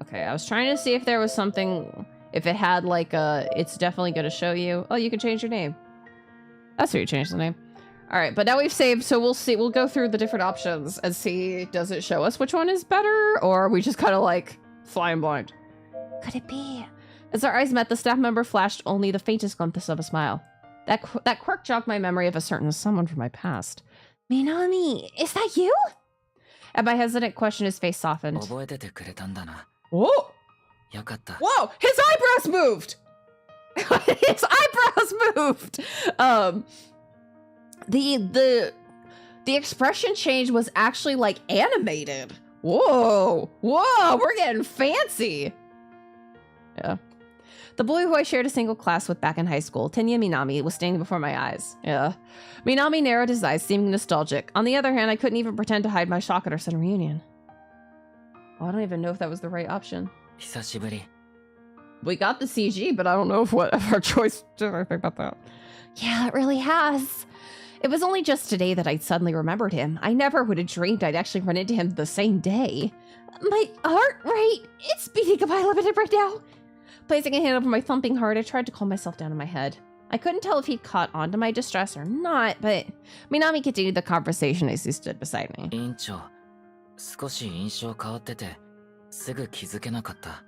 Okay, I was trying to see if there was something, if it had like a, it's definitely going to show you. Oh, you can change your name. That's where you changed the name. All right, but now we've saved, so we'll see. We'll go through the different options and see, does it show us which one is better, or are we just kind of like flying blind? Could it be? As our eyes met, the staff member flashed only the faintest glimpse of a smile. That quirk jogged my memory of a certain someone from my past. Minami, is that you? At my hesitant question, his face softened. 覚えててくれたんだな。 Whoa! よかった。 Whoa! His eyebrows moved! His eyebrows moved! The expression change was actually like animated. Whoa! Whoa! We're getting fancy! Yeah. The boy who I shared a single class with back in high school, Tenya Minami, was standing before my eyes. Yeah. Minami narrowed his eyes, seeming nostalgic. On the other hand, I couldn't even pretend to hide my shock at our sudden reunion. Oh, I don't even know if that was the right option. 久しぶり。 We got the CG, but I don't know if our choice did anything about that. Yeah, it really has. It was only just today that I suddenly remembered him. I never would have dreamed I'd actually run into him the same day. My heart rate, it's beating a mile a minute right now. Placing a hand over my thumping heart, I tried to calm myself down in my head. I couldn't tell if he'd caught on to my distress or not, but Minami continued the conversation as he stood beside me. 委員長、少し印象変わってて、すぐ気づけなかった。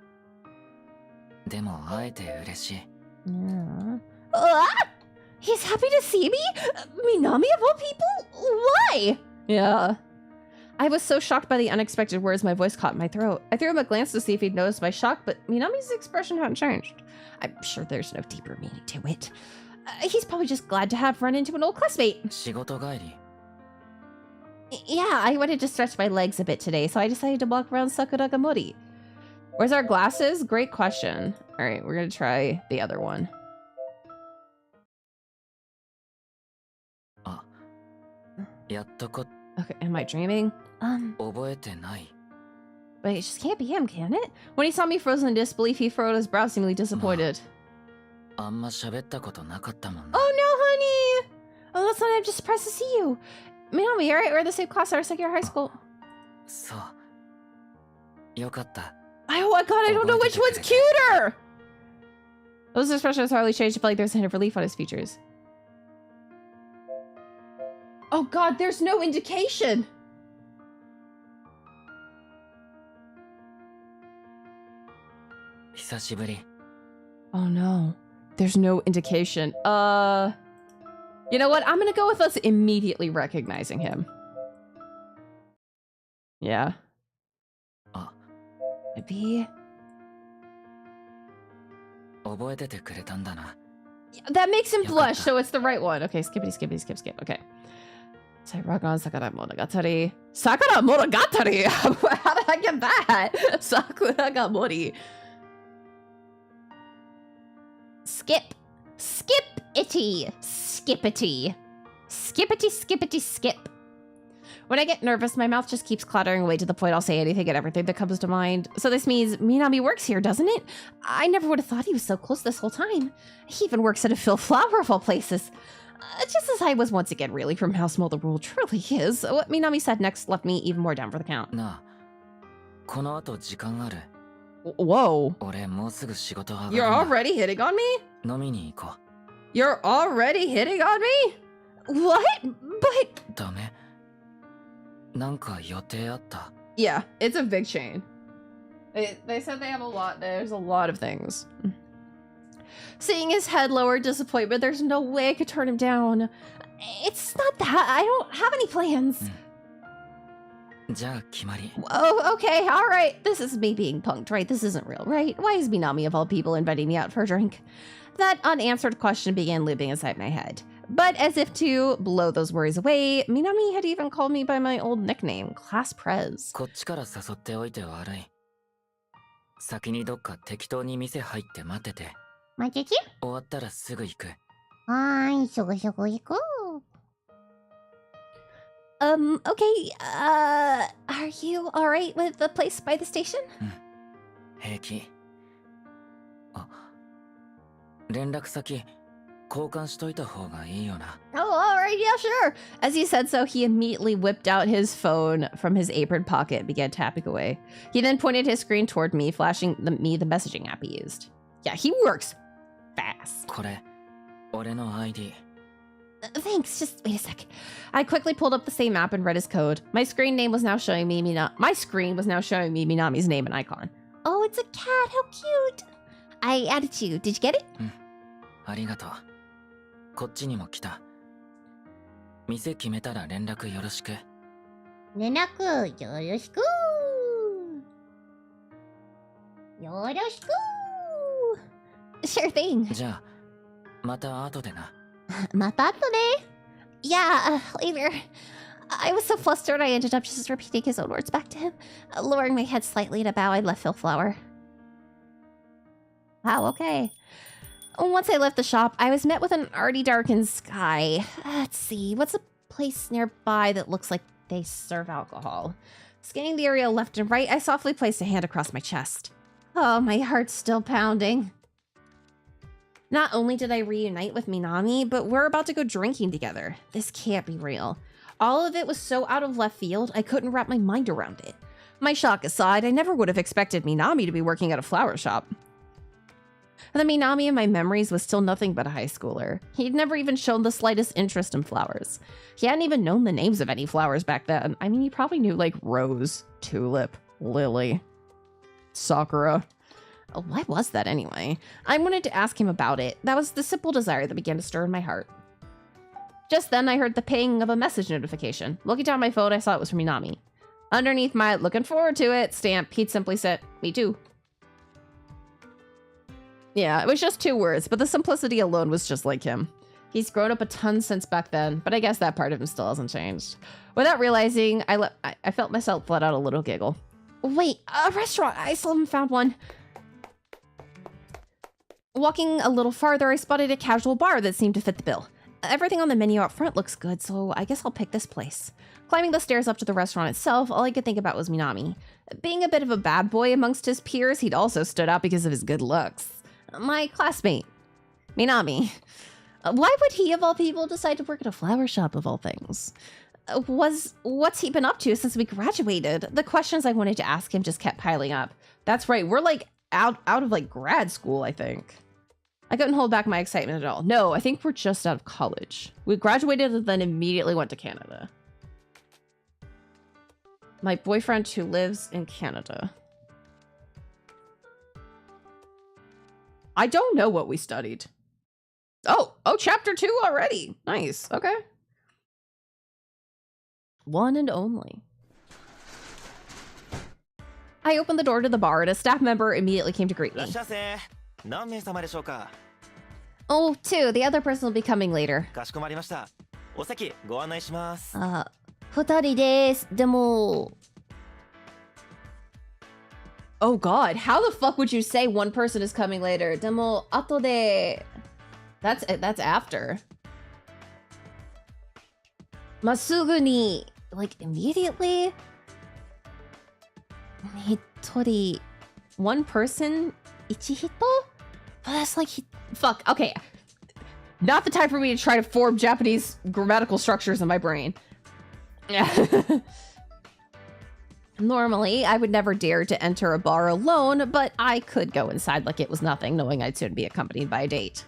でも会えて嬉しい。Yeah. He's happy to see me? Minami of all people? Why? Yeah. I was so shocked by the unexpected words my voice caught in my throat. I threw him a glance to see if he'd noticed my shock, but Minami's expression hadn't changed. I'm sure there's no deeper meaning to it. He's probably just glad to have run into an old classmate. 仕事帰り。 Yeah, I wanted to stretch my legs a bit today, so I decided to walk around Sakuragamori. Where's our glasses? Great question. All right, we're gonna try the other one. あ、やっとこ。 Okay, am I dreaming? 覚えてない。 But it just can't be him, can it? When he saw me frozen in disbelief, he furrowed his brow, seemingly disappointed. あんま喋ったことなかったもん Oh な。 no, honey! Oh, that's not. I'm just surprised to see you. Minami, you're right. We're the same class at our second year high school. そう。よかった。 Oh my god, I don't know which one's cuter! Those expressions hardly changed. I felt like there's a hint of relief on his features. Oh god, there's no indication! Oh no. There's no indication. You know what? I'm gonna go with us immediately recognizing him. Yeah. Maybe. 覚えててくれたんだな。 That makes him blush, so it's the right one. Okay, skippity, skippity, skip, skip. Okay. Ragon Sakura Monogatari. Sakura Monogatari? How did I get that? Sakura ga Mori. Skip. Skip-itty. Skippity. Skippity, skippity, skip. When I get nervous, my mouth just keeps clattering away to the point I'll say anything and everything that comes to mind. So this means Minami works here, doesn't it? I never would have thought he was so close this whole time. He even works at a Phil Flower of all places. Just as I was once again reeling from how small the world truly is, what Minami said next left me even more down for the count. なあ、この後時間ある。 Whoa. 俺もうすぐ仕事上がるん You're だ。 already hitting on me? 飲みに行こ You're already hitting on me? What? But う。ダメ。なんか予定あった？ Yeah, it's a big chain. They said they have a lot. There's a lot of things. Seeing his head lower in disappointment, there's no way I could turn him down. It's not that. I don't have any plans. じゃあ決まり。 Oh, okay, all right. This is me being punked, right? This isn't real, right? Why is Minami of all people inviting me out for a drink? That unanswered question began looping inside my head. But as if to blow those worries away, Minami had even called me by my old nickname, Class Prez. こっちから誘っておいて悪い。先にどっか適当に店入って待ってて。待ってて。終わったらすぐ行く。はーい、そこそこ行こう。Okay, are you alright with the place by the station? 平気。あ、連絡先交換しといた方がいいよな。 Oh, alright, yeah, sure. As he said so, he immediately whipped out his phone from his apron pocket and began tapping away. He then pointed his screen toward me, flashing me the messaging app he used. Yeah, he works fast. これ、俺の ID。 Thanks, just wait a sec. I quickly pulled up the same app and read his code. My screen was now showing me Minami's name and icon. Oh, it's a cat, how cute. I added you. Did you get it? ありがとう。こっちにも来た。店決めたら連絡よろしく。連絡よろしく。よろしく。Sure thing. じゃあ、また後でな。また後ね。Yeah, later. I was so flustered I ended up just repeating his own words back to him, lowering my head slightly in a bow I left Phil Flower. Wow, okay. Once I left the shop, I was met with an already darkened sky. Let's see, what's a place nearby that looks like they serve alcohol? Scanning the area left and right, I softly placed a hand across my chest. Oh, my heart's still pounding. Not only did I reunite with Minami, but we're about to go drinking together. This can't be real. All of it was so out of left field, I couldn't wrap my mind around it. My shock aside, I never would have expected Minami to be working at a flower shop. The Minami in my memories was still nothing but a high schooler. He'd never even shown the slightest interest in flowers. He hadn't even known the names of any flowers back then. I mean, he probably knew like rose, tulip, lily, sakura. Why was that anyway? I wanted to ask him about it. That was the simple desire that began to stir in my heart. Just then, I heard the ping of a message notification. Looking down my phone, I saw it was from Minami. Underneath my "looking forward to it" stamp, he'd simply said, "Me too." Yeah, it was just 2 words, but the simplicity alone was just like him. He's grown up a ton since back then, but I guess that part of him still hasn't changed. Without realizing, I felt myself let out a little giggle. Wait, a restaurant! I still haven't found one. Walking a little farther, I spotted a casual bar that seemed to fit the bill. Everything on the menu out front looks good, so I guess I'll pick this place. Climbing the stairs up to the restaurant itself, all I could think about was Minami. Being a bit of a bad boy amongst his peers, he'd also stood out because of his good looks. My classmate, Minami. Why would he, of all people, decide to work at a flower shop of all things? What's he been up to since we graduated? The questions I wanted to ask him just kept piling up. That's right, we're like out of like grad school, I think. I couldn't hold back my excitement at all. No, I think we're just out of college. We graduated and then immediately went to Canada. My boyfriend who lives in Canada. I don't know what we studied. Oh, chapter 2 already. Nice, okay. One and only. I opened the door to the bar and a staff member immediately came to greet me. Oh, 2. The other person will be coming later. 2人です。でも。 Oh god, how the fuck would you say one person is coming later? でも、後で... That's after. まっすぐに... Like, immediately? 1人... One person? 1人? But that's like... Fuck, okay. Not the time for me to try to form Japanese grammatical structures in my brain. Normally, I would never dare to enter a bar alone, but I could go inside like it was nothing, knowing I'd soon be accompanied by a date.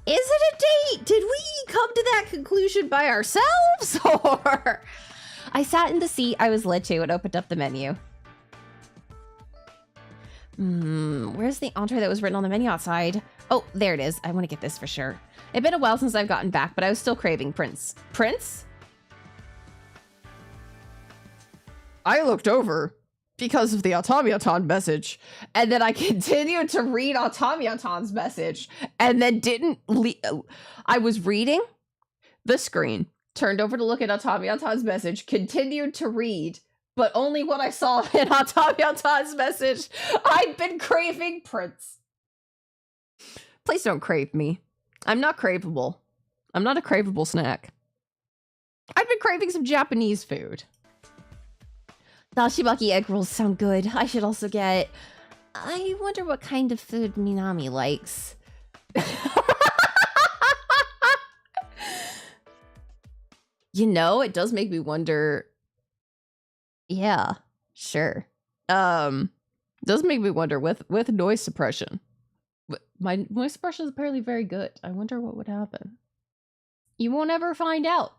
Is it a date? Did we come to that conclusion by ourselves? Or... I sat in the seat I was led to and opened up the menu. Where's the entree that was written on the menu outside? Oh, there it is. I want to get this for sure. It's been a while since I've gotten back, but I was still craving Prince. Prince? I looked over because of the automaton message, and then I continued to read automaton's message, and then didn't I was reading the screen, turned over to look at automaton's message, continued to read, but only what I saw in automaton's message. I'd been craving Prince. Please don't crave me. I'm not craveable. I'm not a craveable snack. I've been craving some Japanese food. Dashibaki egg rolls sound good. I should also get... I wonder what kind of food Minami likes. You know, it does make me wonder... Yeah, sure. Does make me wonder with noise suppression. My noise suppression is apparently very good. I wonder what would happen. You won't ever find out.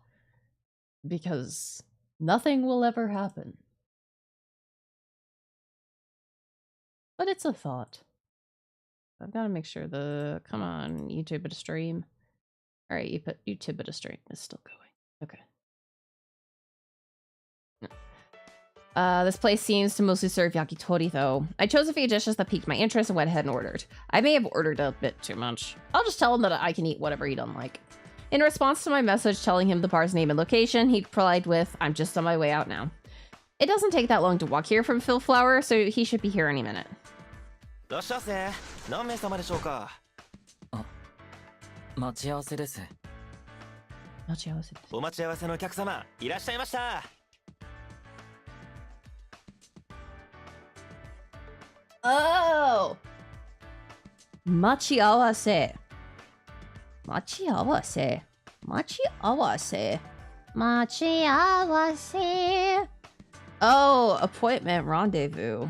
Because nothing will ever happen. But it's a thought. I've got to make sure the... Come on, YouTube to stream. Alright, YouTube to stream is still going. Okay. This place seems to mostly serve yakitori, though. I chose a few dishes that piqued my interest and went ahead and ordered. I may have ordered a bit too much. I'll just tell him that I can eat whatever he doesn't like. In response to my message telling him the bar's name and location, he replied with, I'm just on my way out now. It doesn't take that long to walk here from Philflower, so he should be here any minute. らっしゃいませ。何名様でしょうか。待ち合わせです。待ち合わせです。お待ち合わせのお客様、いらっしゃいました。Oh! 待ち合わせ。待ち合わせ。待ち合わせ。待ち合わせ。Oh, appointment rendezvous.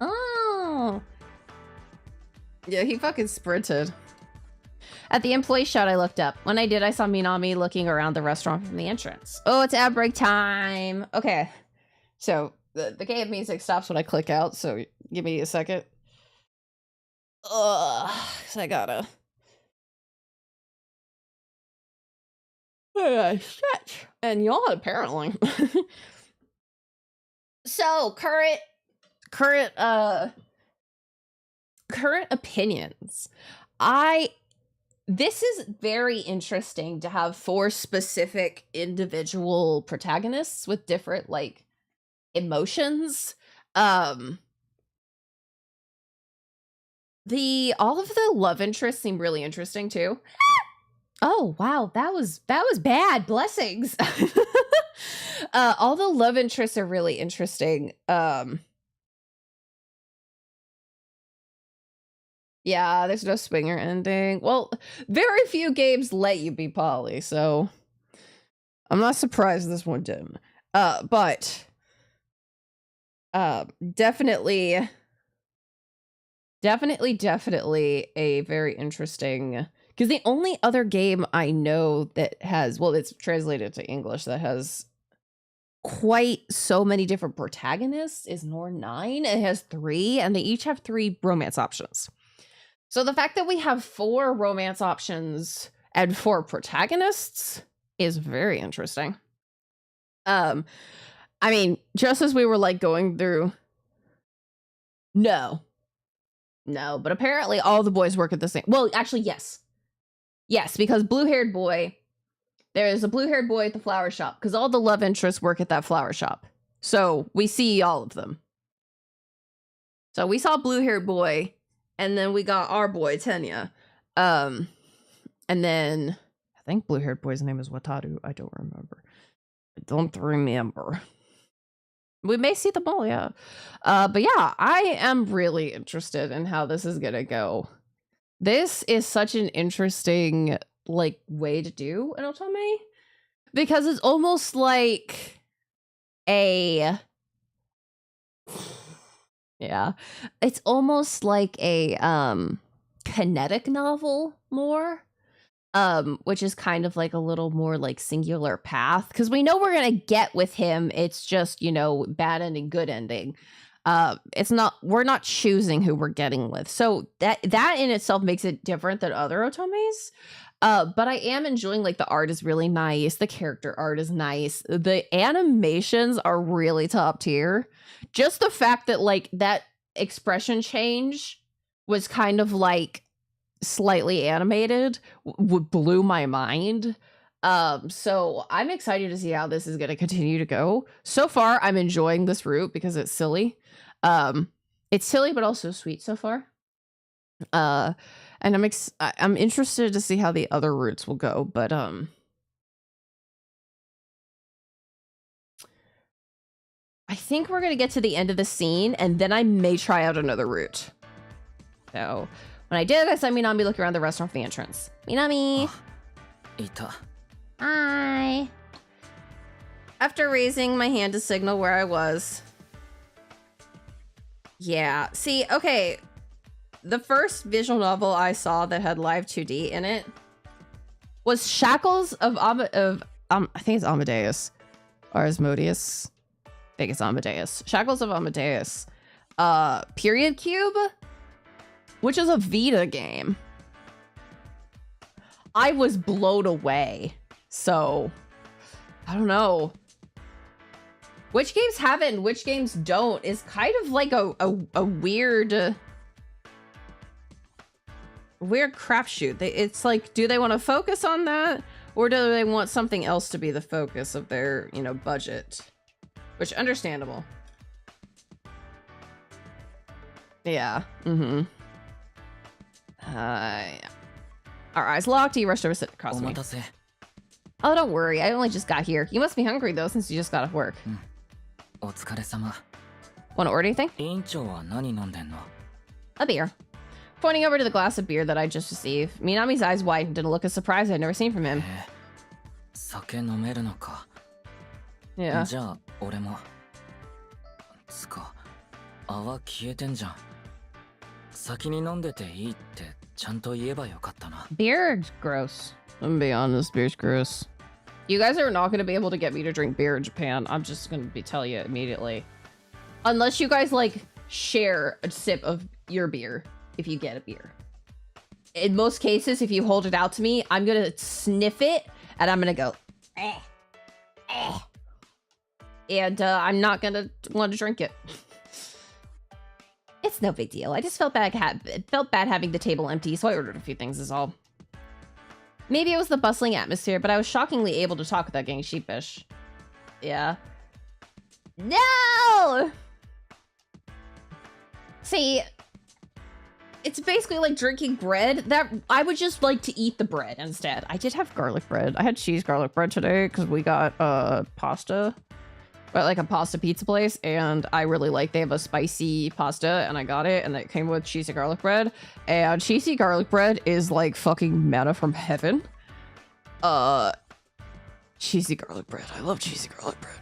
Oh. Yeah, he fucking sprinted. At the employee shot, I looked up. When I did, I saw Minami looking around the restaurant from the entrance. Oh, it's ad break time. Okay. So, the game music stops when I click out, so give me a second. Ugh, 'cause I gotta stretch and yawn, apparently. So, current opinions. This is very interesting to have 4 specific individual protagonists with different, like, emotions. All of the love interests seem really interesting too. Oh wow, that was bad. Blessings. All the love interests are really interesting. Yeah, there's no swinger ending. Well, very few games let you be poly, so I'm not surprised this one didn't. But definitely a very interesting, because the only other game I know that has, well, it's translated to English, that has quite so many different protagonists is Nor 9. It has 3, and they each have 3 romance options. So the fact that we have 4 romance options and 4 protagonists is very interesting. I mean, just as we were like going through, no, but apparently all the boys work at the same, well, actually, yes, because blue-haired boy, there is a blue-haired boy at the flower shop, because all the love interests work at that flower shop. So we see all of them. So we saw blue-haired boy, and then we got our boy, Tenya. And then I think blue-haired boy's name is Wataru. I don't remember. We may see them all, yeah. But yeah, I am really interested in how this is gonna go. This is such an interesting, like, way to do an otome, because it's almost like a... Yeah, it's almost like a kinetic novel more. which is kind of like a little more like singular path, because we know we're gonna get with him. It's just, you know, bad ending, good ending. We're not choosing who we're getting with, so that in itself makes it different than other otomes. But I am enjoying, like, the art is really nice, the character art is nice, the animations are really top tier. Just the fact that, like, that expression change was kind of like slightly animated blew my mind. So I'm excited to see how this is going to continue to go. So far, I'm enjoying this route because it's silly. It's silly but also sweet so far. And I'm interested to see how the other routes will go, but I think we're going to get to the end of the scene and then I may try out another route. So when I do this, I mean, I'll be looking around the restaurant for the entrance. Minami. Ita. Hi. After raising my hand to signal where I was. Yeah. See, okay. The first visual novel I saw that had live 2D in it was Shackles of I think it's Amadeus. Or Asmodeus. I think it's Amadeus. Shackles of Amadeus. PQube, which is a Vita game. I was blown away. So, I don't know. Which games have it and which games don't is kind of like a weird crapshoot. It's like, do they want to focus on that? Or do they want something else to be the focus of their, you know, budget? Which, understandable. Yeah. Mm-hmm. Yeah. Our eyes locked. He rushed over, sit across me. Oh, don't worry. I only just got here. You must be hungry, though, since you just got off work. Want to order anything? A beer. Pointing over to the glass of beer that I just received. Minami's eyes widened in a look of surprise I'd never seen from him. Yeah. Beer's gross. I'm gonna be honest, beer's gross. You guys are not gonna be able to get me to drink beer in Japan. I'm just gonna tell you immediately. Unless you guys, like, share a sip of your beer if you get a beer. In most cases, if you hold it out to me, I'm gonna sniff it and I'm gonna go, eh, eh. And I'm not gonna want to drink it. It's no big deal. I just felt bad having the table empty, so I ordered a few things is all. Maybe it was the bustling atmosphere, but I was shockingly able to talk without getting sheepish. Yeah. No! See, it's basically like drinking bread. That I would just like to eat the bread instead. I did have garlic bread. I had cheese garlic bread today because we got pasta. But like a pasta pizza place, and I really like, they have a spicy pasta, and I got it, and it came with cheesy garlic bread, and cheesy garlic bread is like fucking manna from heaven. Cheesy garlic bread. I love cheesy garlic bread.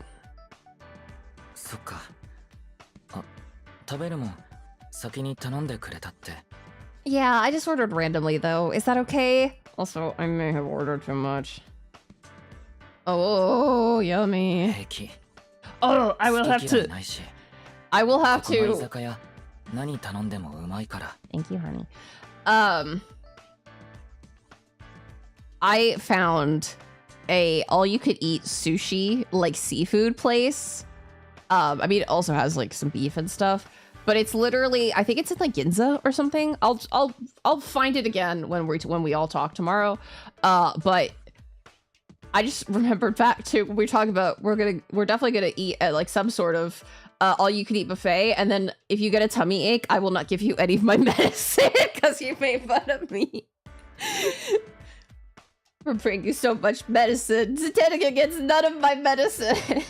Yeah, I just ordered randomly though. Is that okay? Also, I may have ordered too much. Oh, yummy. Oh, I will have to. Thank you, honey. I found a all-you-could-eat sushi, like, seafood place. I mean, it also has like some beef and stuff, but it's literally, I think it's in like Ginza or something. I'll find it again when we all talk tomorrow. But I just remembered back to when we were talking about we're definitely gonna eat at like some sort of all-you-can-eat buffet, and then if you get a tummy ache, I will not give you any of my medicine because you made fun of me for bringing so much medicine. Zetenica gets none of my medicine.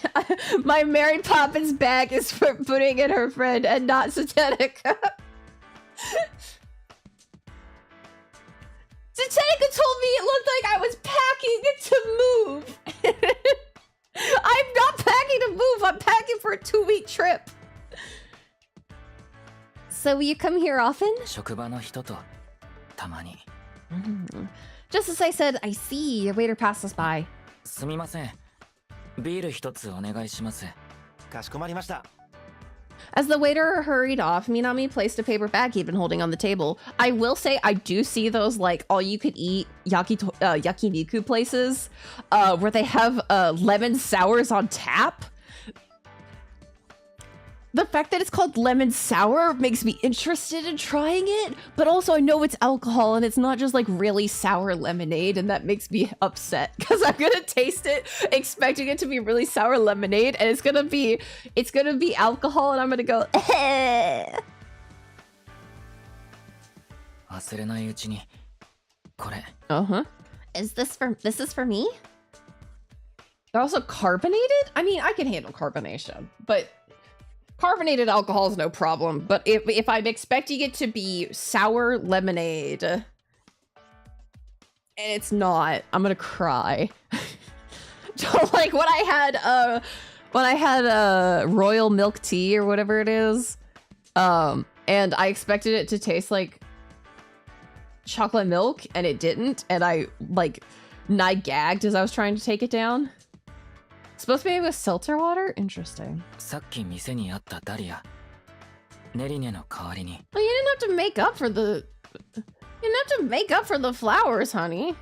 My Mary Poppins bag is for putting in her friend and not Zetenica. Zetenica told me it looked like I was packing to move. I'm not packing to move. I'm packing for a 2-week trip. So will you come here often? Just as I said, I see. A waiter passed us by. すみません。ビール一つお願いします。かしこまりました。 As the waiter hurried off, Minami placed a paper bag he'd been holding on the table. I will say I do see those like all-you-could-eat yakiniku places where they have lemon sours on tap. The fact that it's called lemon sour makes me interested in trying it, but also I know it's alcohol and it's not just like really sour lemonade, and that makes me upset because I'm gonna taste it expecting it to be really sour lemonade, and it's gonna be alcohol, and I'm gonna go. 忘れないうちにこれ。 Uh-huh. This is for me? They're also carbonated? I mean, I can handle carbonation, but carbonated alcohol is no problem. But if I'm expecting it to be sour lemonade and it's not, I'm gonna cry. Like when I had royal milk tea or whatever it is, and I expected it to taste like chocolate milk and it didn't, and I like nigh gagged as I was trying to take it down. Supposed to be with seltzer water? Interesting. さっき店にあったダリア。ネリネの代わりに。 Well, you didn't have to make up for the... You didn't have to make up for the flowers, honey.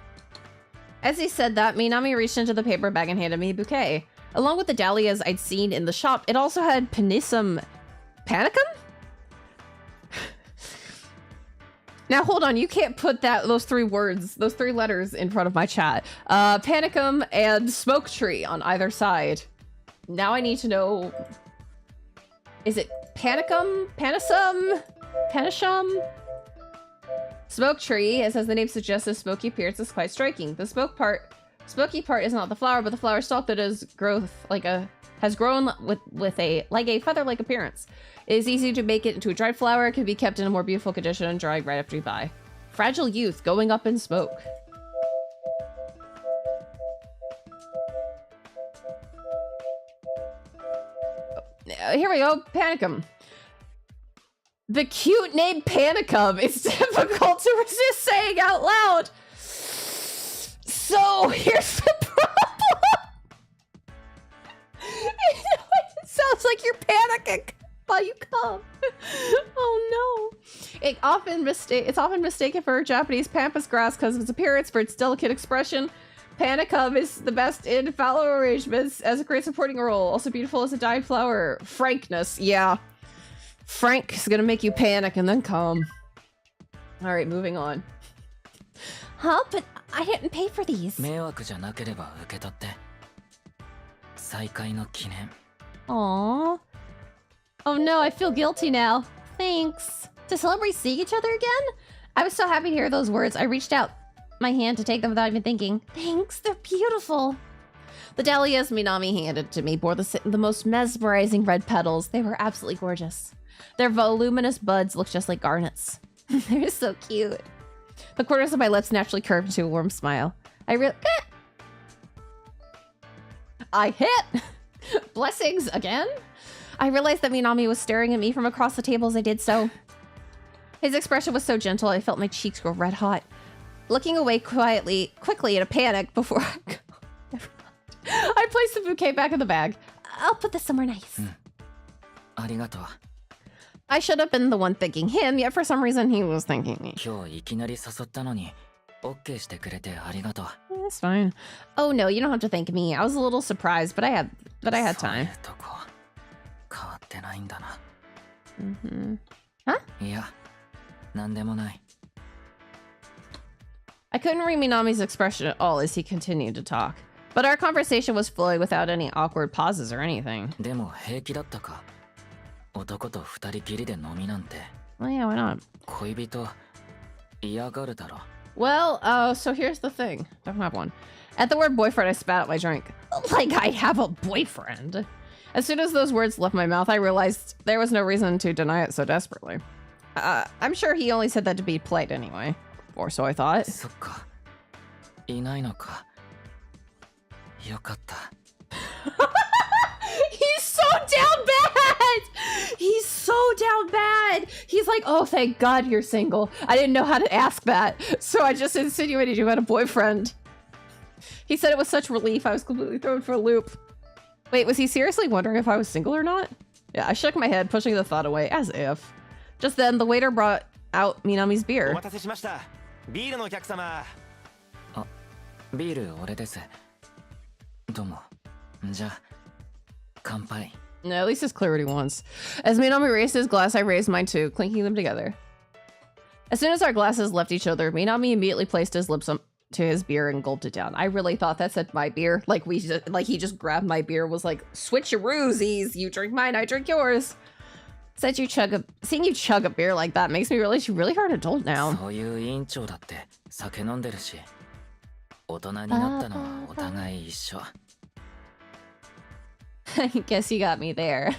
As he said that, Minami reached into the paper bag and handed me a bouquet. Along with the dahlias I'd seen in the shop, it also had Panisum panicum? Now, hold on. You can't put those three letters in front of my chat. Panicum and smoke tree on either side. Now I need to know... Is it panicum? Panisum? Panishum? Smoke tree, as the name suggests, the smoky appearance is quite striking. The smoky part is not the flower, but the flower stalk that has grown with a feather-like appearance. It is easy to make it into a dried flower. It can be kept in a more beautiful condition and dried right after you buy. Fragile youth going up in smoke. Here we go, Panicum. The cute name Panicum is difficult to resist saying out loud. So here's the problem. It sounds like you're panicking while you come. Oh no. It's often mistaken for Japanese pampas grass because of its appearance, for its delicate expression. Panicum is the best in fallow arrangements as a great supporting role. Also beautiful as a dyed flower. Frankness, yeah. Frank is gonna make you panic and then come. Alright, moving on. Huh? But I didn't pay for these. 迷惑じゃなければ受け取って。再会の記念。 Aww. Oh no, I feel guilty now. Thanks. To celebrate seeing each other again? I was so happy to hear those words. I reached out my hand to take them without even thinking. Thanks, they're beautiful. The dahlias Minami handed to me bore the most mesmerizing red petals. They were absolutely gorgeous. Their voluminous buds looked just like garnets. They're so cute. The corners of my lips naturally curved into a warm smile. I hit! Blessings again? I realized that Minami was staring at me from across the table as I did so. His expression was so gentle, I felt my cheeks grow red hot. Looking away quickly in a panic before I go. I placed the bouquet back in the bag. I'll put this somewhere nice. ありがとう。 I should have been the one thinking him, yet for some reason he was thinking me. 今日いきなり誘ったのに、OK してくれてありがとう。 That's fine. Oh no, you don't have to thank me. I was a little surprised, but I had time. そういうとこ変わってないんだな。Huh? いや、なんでもない。 I couldn't read Minami's expression at all as he continued to talk. But our conversation was flowing without any awkward pauses or anything. でも平気だったか。男と二人きりで飲みなんて。 Well, yeah, why not? 恋人嫌がるだろ。 Well, so here's the thing. Don't have one. At the word boyfriend, I spat out my drink. Like I have a boyfriend. As soon as those words left my mouth, I realized there was no reason to deny it so desperately. I'm sure he only said that to be polite anyway. Or so I thought. そっか。いないのか。よかった。He's so down bad. He's so down bad. He's like, oh, thank God you're single. I didn't know how to ask that, so I just insinuated you had a boyfriend. He said it with such relief, I was completely thrown for a loop. Wait, was he seriously wondering if I was single or not? Yeah, I shook my head, pushing the thought away, as if. Just then, the waiter brought out Minami's beer. お待たせしました。ビールのお客様。ビール俺です。どうも。じゃあ、乾杯。 No, at least it's clear what he wants. As Minami raised his glass, I raised mine too, clinking them together. As soon as our glasses left each other, Minami immediately placed his lips to his beer and gulped it down. I really thought that said my beer. Like he just grabbed my beer, was like, switcheroosies, you drink mine, I drink yours. Said you seeing you chug a beer like that makes me realize you really are an adult now. そういう委員長だって酒飲んでるし、大人になったのはお互い一緒。 I guess you got me there.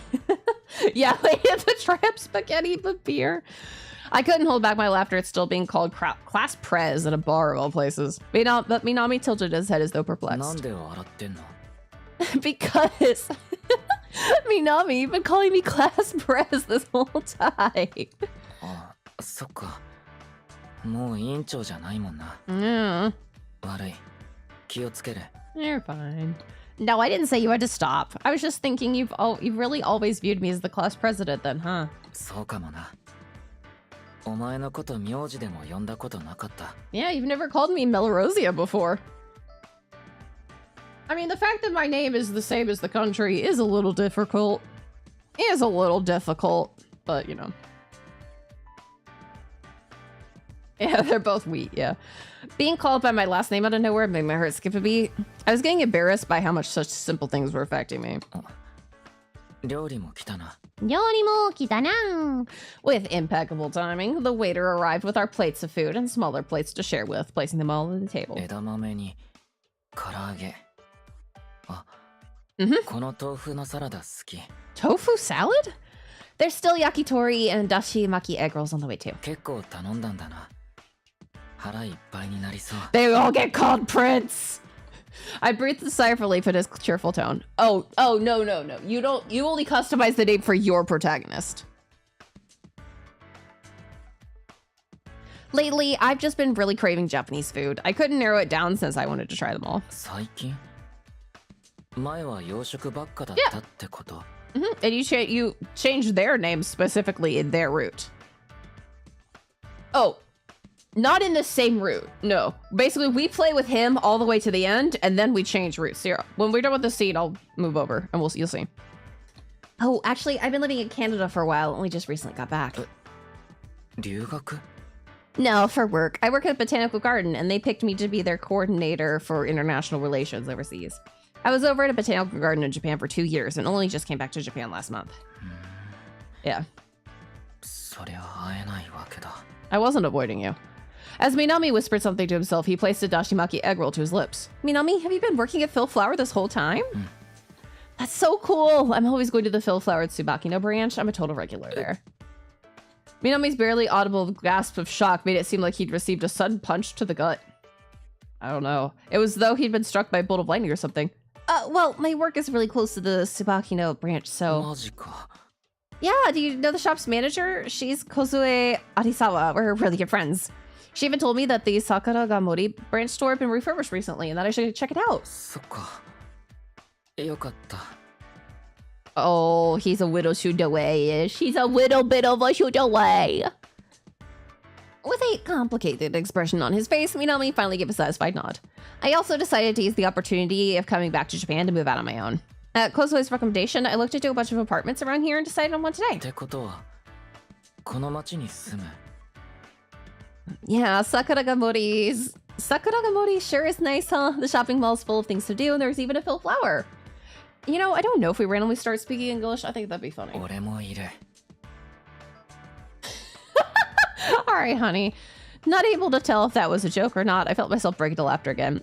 Yeah, the trap spaghetti, but beer. I couldn't hold back my laughter at still being called class prez at a bar of all places. But Minami tilted his head as though perplexed. なんで笑ってんの? Because Minami, you've been calling me class prez this whole time. あ、そっか。もう委員長じゃないもんな。Yeah. 悪い。気をつける。 You're fine. No, I didn't say you had to stop. I was just thinking you've really always viewed me as the class president then, huh? そうかもな。お前のこと名字でも呼んだことなかった。 Yeah, you've never called me Melorosia before. I mean, the fact that my name is the same as the country is a little difficult. But, you know. Yeah, they're both wheat, yeah. Being called by my last name out of nowhere made my heart skip a beat. I was getting embarrassed by how much such simple things were affecting me. 料理も来たな。料理も来たな。 With impeccable timing, the waiter arrived with our plates of food and smaller plates to share with, placing them all on the table. 枝豆に唐揚げ。あ、この豆腐のサラダ好き。 Tofu salad? There's still yakitori and dashi maki egg rolls on the way too. 結構頼んだんだな。腹いっぱいになりそう。 They all get called Prince! I breathed a sigh of relief at his cheerful tone. Oh, no. You only customize the name for your protagonist. Lately, I've just been really craving Japanese food. I couldn't narrow it down since I wanted to try them all. 最近? 前は洋食ばっかだったってこと。 And you changed their names specifically in their route. Oh, not in the same route. No. Basically, we play with him all the way to the end, and then we change routes. Here, when we're done with the scene, I'll move over, and you'll see. Oh, actually, I've been living in Canada for a while, and we just recently got back. 留学? No, for work. I work at a botanical garden, and they picked me to be their coordinator for international relations overseas. I was over at a botanical garden in Japan for 2 years, and only just came back to Japan last month. Yeah. そりゃ会えないわけだ。 I wasn't avoiding you. As Minami whispered something to himself, he placed a dashimaki egg roll to his lips. Minami, have you been working at Phil Flower this whole time? That's so cool. I'm always going to the Phil Flower at Tsubakino branch. I'm a total regular there. Minami's barely audible gasp of shock made it seem like he'd received a sudden punch to the gut. I don't know. It was as though he'd been struck by a bolt of lightning or something. Well, my work is really close to the Tsubakino branch, so... マジか。 Yeah, do you know the shop's manager? She's Kozue Arisawa. We're really good friends. She even told me that the Sakuragamori branch store had been refurbished recently and that I should check it out. そっか。よかった。 Oh, he's a little shoot away. She's a little bit of a shoot away. With a complicated expression on his face, Minami finally gave a satisfied nod. I also decided to use the opportunity of coming back to Japan to move out on my own. At Kozue's recommendation, I looked into a bunch of apartments around here and decided on one today. ってことは、この町に住む。 Yeah, Sakuragamori sure is nice, huh? The shopping mall's full of things to do, and there's even a Phil Flower. You know, I don't know if we randomly start speaking English. I think that'd be funny. 俺もいる。 All right, honey. Not able to tell if that was a joke or not. I felt myself break into laughter again.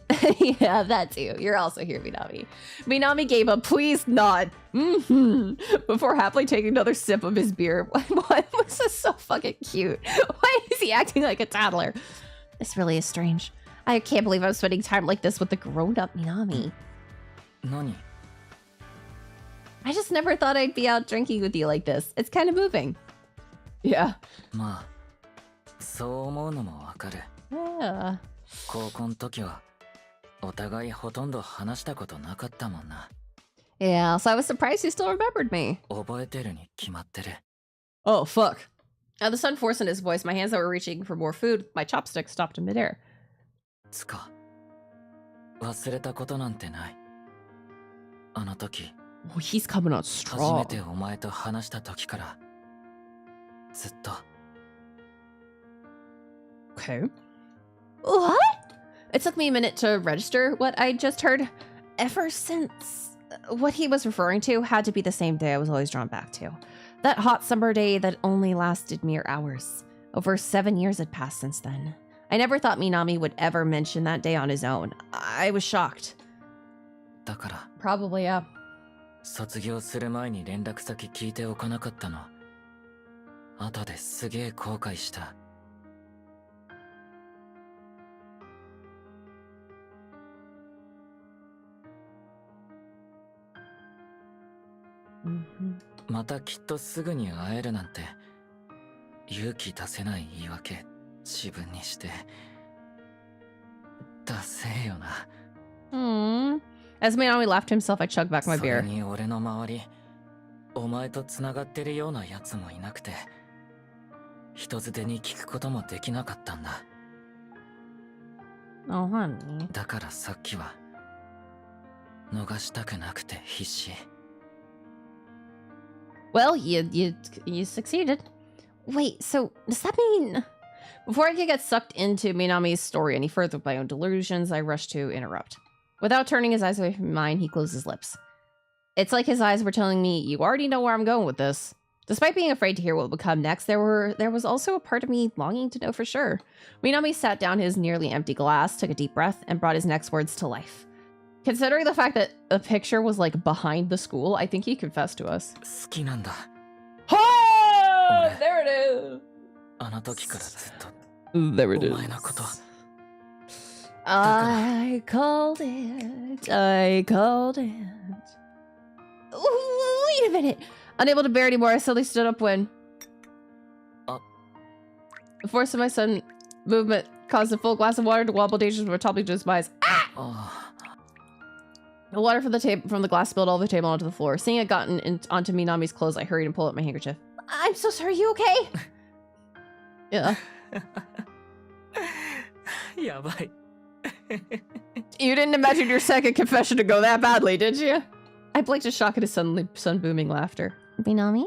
Yeah, that too. You're also here, Minami. Minami gave a pleased nod. Before happily taking another sip of his beer. Why was this so fucking cute? Why is he acting like a toddler? This really is strange. I can't believe I'm spending time like this with the grown-up Minami. 何? I just never thought I'd be out drinking with you like this. It's kind of moving. Yeah. まあ、そう思うのもわかる。Yeah. 高校の時はお互いほとんど話したことなかったもんな。Yeah, so I was surprised you still remembered me. 覚えてるに決まってる。 Oh, fuck. The sun forced in his voice. My hands that were reaching for more food, my chopsticks stopped in midair. つか、忘れたことなんてない。あの時、 Oh, he's coming out 初 strong. めてお前と話した時から、ずっと。 Okay. What? It took me a minute to register what I just heard. Ever since what he was referring to had to be the same day I was always drawn back to. That hot summer day that only lasted mere hours. Over 7 years had passed since then. I never thought Minami would ever mention that day on his own. I was shocked. だから、 Probably, yeah. 卒業する前に連絡先聞いておかなかったの。後ですげえ後悔した。 またきっとすぐに会えるなんて勇気出せない言い訳自分にしてダセえよな。 As Minami laughed to himself, I chugged back my それ beer. に俺の周りお前と繋がってるようなやつもいなくて人づてに聞くこともできなかったんだ。 Oh, honey. だからさっきは逃したくなくて必死。 Well, you succeeded. Wait, so does that mean... Before I could get sucked into Minami's story any further with my own delusions, I rushed to interrupt. Without turning his eyes away from mine, he closed his lips. It's like his eyes were telling me, you already know where I'm going with this. Despite being afraid to hear what would come next, there was also a part of me longing to know for sure. Minami sat down his nearly empty glass, took a deep breath, and brought his next words to life. Considering the fact that a picture was like behind the school, I think he confessed to us. 好きなんだ。 Oh, there it is. あの時からずっと There it お前のこと。 I called it. I called it. Wait a minute. Unable to bear anymore, I suddenly stood up when... The force of my sudden movement caused a full glass of water to wobble dangerously from toppling to his eyes. Ah! The water from the glass spilled all over the table onto the floor. Seeing it gotten onto Minami's clothes, I hurried and pulled out my handkerchief. I'm so sorry, you okay? Yeah. やばい。 You didn't imagine your second confession to go that badly, did you? I blinked in shock at his sun booming laughter. Minami?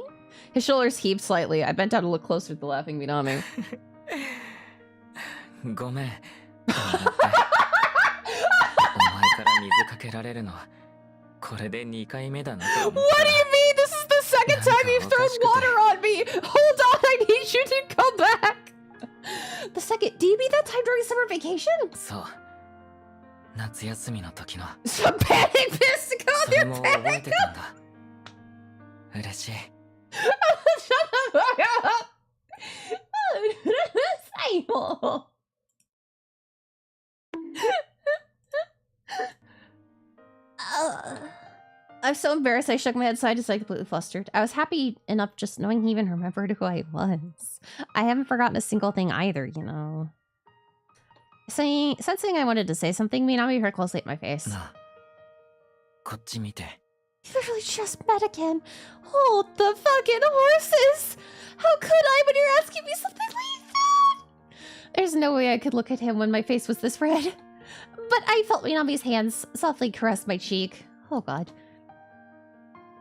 His shoulders heaved slightly. I bent down to look closer at the laughing Minami. ごめん。お前から水かけられるのはこれで2回目だなと思った。 What do you mean? This is the second time you've thrown water on me! Hold on, I need you to come back! The second... Do you mean that time during summer vacation? そう。夏休みの時の。 Some panic fist to そ calm れ your も覚え panic! てたんだ。嬉しい。 Shut the fuck up! うるさいよ。I'm so embarrassed I shook my head side to side, completely flustered. I was happy enough just knowing he even remembered who I was. I haven't forgotten a single thing either, you know. Sensing I wanted to say something, Minami heard closely at my face. なあ、こっち見て。 You literally just met again. Hold the fucking horses! How could I when you're asking me something like that? There's no way I could look at him when my face was this red. But I felt Minami's hands softly caress my cheek. Oh god.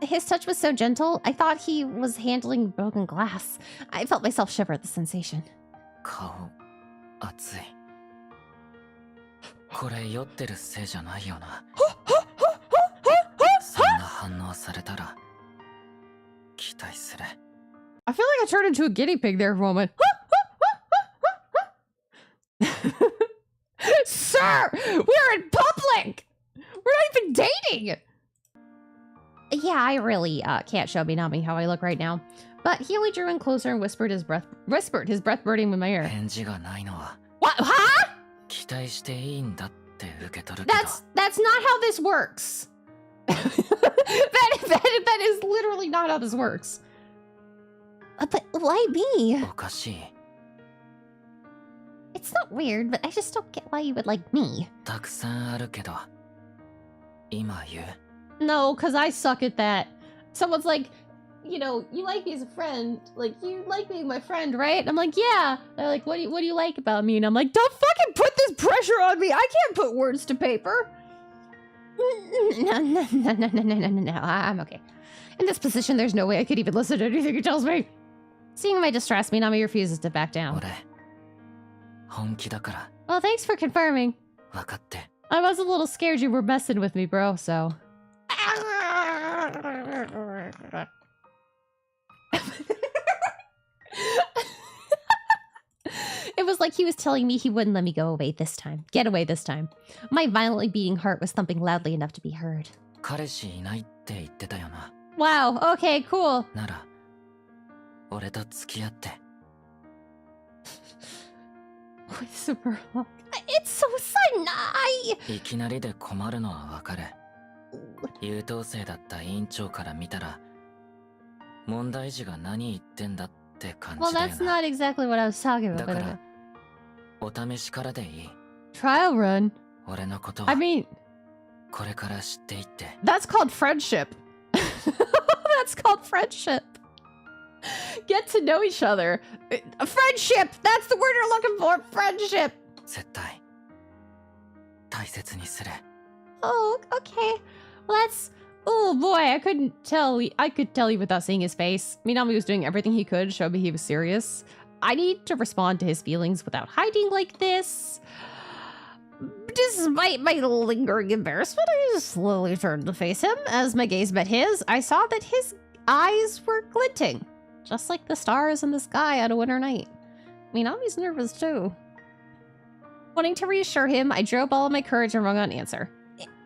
His touch was so gentle, I thought he was handling broken glass. I felt myself shiver at the sensation. 顔、熱い。これ酔ってるせいじゃないよな。そんな反応されたら期待する。 I feel like I turned into a guinea pig there for a moment. Sir! We're in public! We're not even dating! Yeah, I really can't show Minami how I look right now. But he only drew in closer and whispered his breath burning in my ear. 返事がないのは What? Huh? 期待していいんだって受け取るけど。 That's not how this works. that is literally not how this works. But why me? おかしい。 It's not weird, but I just don't get why you would like me. たくさんあるけど、今言う。 No, because I suck at that. Someone's like, you know, you like me as a friend. Like, you like being my friend, right? And I'm like, yeah. They're like, what do you like about me? And I'm like, don't fucking put this pressure on me. I can't put words to paper. No. I'm okay. In this position, there's no way I could even listen to anything he tells me. Seeing my distress, Minami refuses to back down. 俺、本気だから、 Well, thanks for confirming. 分かって。 I was a little scared you were messing with me, bro, so... It was like he was telling me he wouldn't let me go away this time. Get away this time. My violently beating heart was thumping loudly enough to be heard. 彼氏いないって言ってたよな。 Wow, okay, cool. なら、俺と付き合って。 With super long. It's so sudden. いきなりで困るのはわかる。優等生だった委員長から見たら、問題児が何言ってんだって感 Well, じだよ that's な。 not exactly what I was talking だ about. か But ら、お試しからでいい。 trial run. 俺のことを I mean, これから知っていって。 that's called friendship. That's called friendship. Get to know each other. Friendship! That's the word you're looking for! Friendship! 絶対、大切にする。 Oh, okay. Well, that's... Oh boy, I could tell you without seeing his face. Minami was doing everything he could to show me he was serious. I need to respond to his feelings without hiding like this. Despite my lingering embarrassment, I slowly turned to face him. As my gaze met his, I saw that his eyes were glinting, just like the stars in the sky on a winter night. Minami's nervous too. Wanting to reassure him, I drew up all of my courage and wrung out an answer.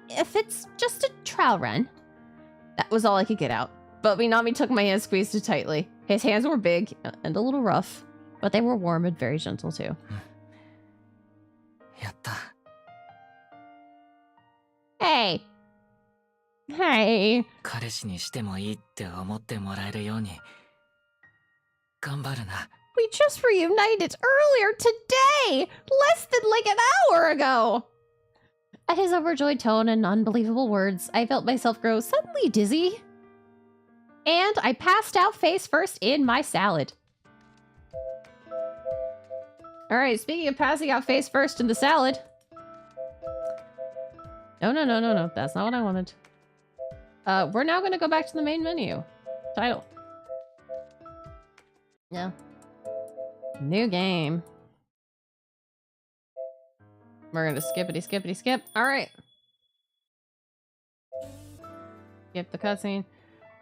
If it's just a trial run. That was all I could get out. But Minami took my hand, squeezed it tightly. His hands were big and a little rough, but they were warm and very gentle too. やった。 Hey. Hey. 彼氏にしてもいいって思ってもらえるように、頑張るな。 We just reunited earlier today! Less than like an hour ago! At his overjoyed tone and unbelievable words, I felt myself grow suddenly dizzy. And I passed out face first in my salad. Alright, speaking of passing out face first in the salad. No. That's not what I wanted. We're now gonna go back to the main menu. Title. No. New game. We're gonna skippity skip. Alright. Skip the cutscene.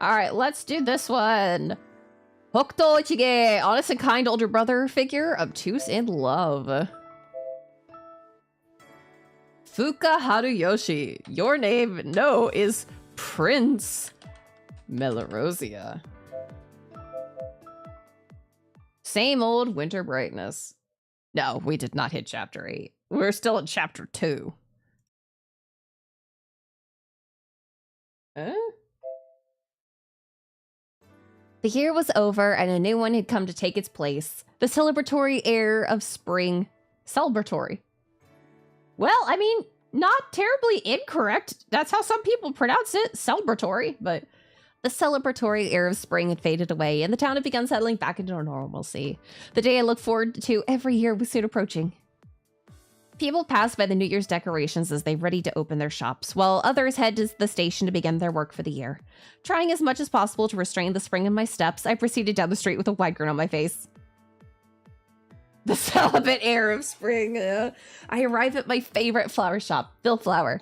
Alright, let's do this one. Hokuto Ichige, honest and kind older brother figure, obtuse in love. Fuka Haruyoshi, your name, no, is Prince Melorosia. Same old winter brightness. No, we did not hit chapter 8. We're still in chapter 2. Huh? The year was over and a new one had come to take its place. The celebratory air of spring. Celebratory. Well, I mean, not terribly incorrect. That's how some people pronounce it. Celebratory, but... The celebratory air of spring had faded away, and the town had begun settling back into normalcy. The day I look forward to every year was soon approaching. People passed by the New Year's decorations as they ready to open their shops, while others head to the station to begin their work for the year. Trying as much as possible to restrain the spring in my steps, I proceeded down the street with a wide grin on my face. The celibate air of spring. I arrive at my favorite flower shop, Bill Flower.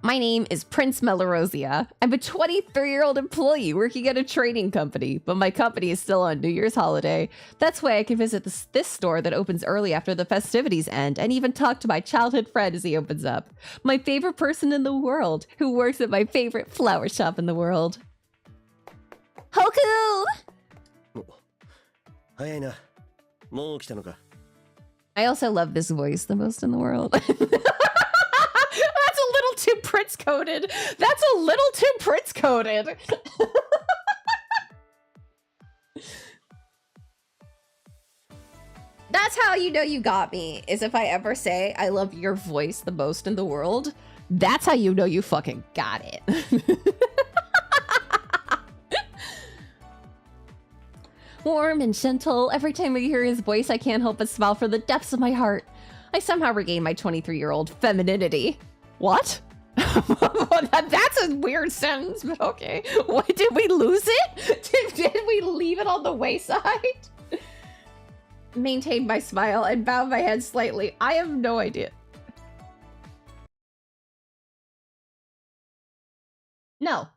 My name is Prince Melorosia. I'm a 23-year-old employee working at a trading company, but my company is still on New Year's holiday. That's why I can visit this store that opens early after the festivities end, and even talk to my childhood friend as he opens up. My favorite person in the world, who works at my favorite flower shop in the world. Hoku! 早いな。もう来たのか。 I also love this voice the most in the world. That's a little too Prince coded. That's a little too Prince coded. That's how you know you got me, is if I ever say I love your voice the most in the world. That's how you know you fucking got it. Warm and gentle. Every time I hear his voice, I can't help but smile from the depths of my heart. I somehow regain my 23-year-old femininity. What? That's a weird sentence, but okay. What, did we lose it? Did we leave it on the wayside? Maintain my smile and bow my head slightly. I have no idea. No.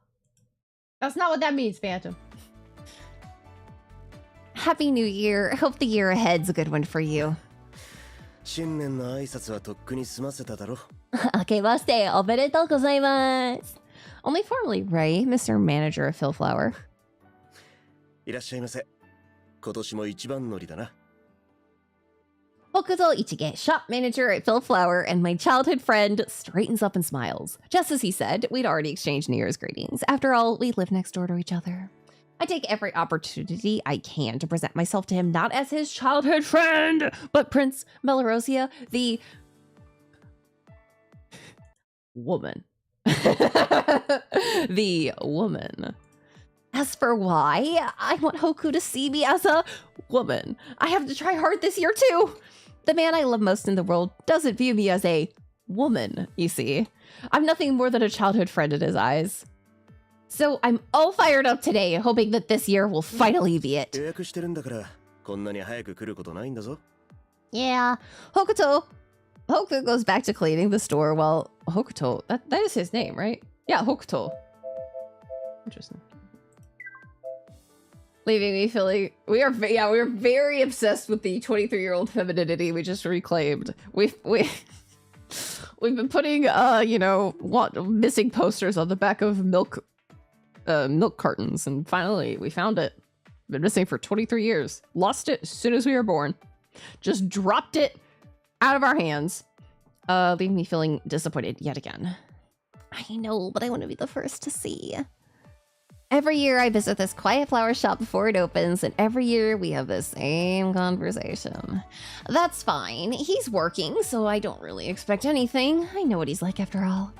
That's not what that means, Phantom. Happy New Year. Hope the year ahead's a good one for you. 新年の挨拶はとっくに済ませただろ。明けましておめでとうございます。Only formally, right, Mr. Manager of Hillflower? いらっしゃいませ。今年も一番乗りだな。Hokuto Ichige, shop manager at Hillflower, and my childhood friend straightens up and smiles. Just as he said, we'd already exchanged New Year's greetings. After all, we live next door to each other. I take every opportunity I can to present myself to him, not as his childhood friend, but Prince Melarosia, the woman. The woman. As for why, I want Hoku to see me as a woman. I have to try hard this year too. The man I love most in the world doesn't view me as a woman, you see. I'm nothing more than a childhood friend in his eyes. So I'm all fired up today, hoping that this year will finally be it. 予約してるんだから、こんなに早く来ることないんだぞ。Yeah, Hokuto goes back to cleaning the store while Hokuto, that is his name, right? Yeah, Hokuto. Interesting. Leaving me feeling we're very obsessed with the 23-year-old femininity we just reclaimed. We've been putting missing posters on the back of milk cartons, and finally we found it. Been missing for 23 years. Lost it as soon as we were born. Just dropped it out of our hands. Leaving me feeling disappointed yet again. I know, but I want to be the first to see. Every year I visit this quiet flower shop before it opens, and every year we have the same conversation. That's fine. He's working, so I don't really expect anything. I know what he's like after all.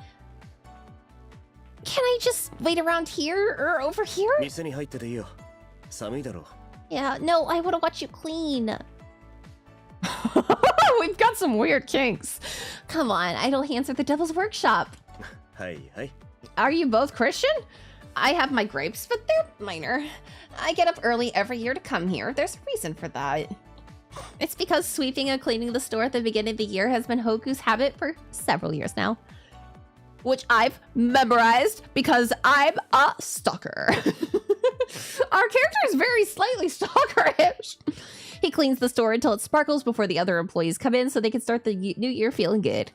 Can I just wait around here or over here? 店に入ってていいよ。寒いだろ。 Yeah, no, I want to watch you clean. We've got some weird kinks. Come on, idle hands are the devil's workshop. はいはい。 Are you both Christian? I have my grapes, but they're minor. I get up early every year to come here. There's a reason for that. It's because sweeping and cleaning the store at the beginning of the year has been Hoku's habit for several years now. Which I've memorized because I'm a stalker. Our character is very slightly stalkerish. He cleans the store until it sparkles before the other employees come in so they can start the new year feeling good.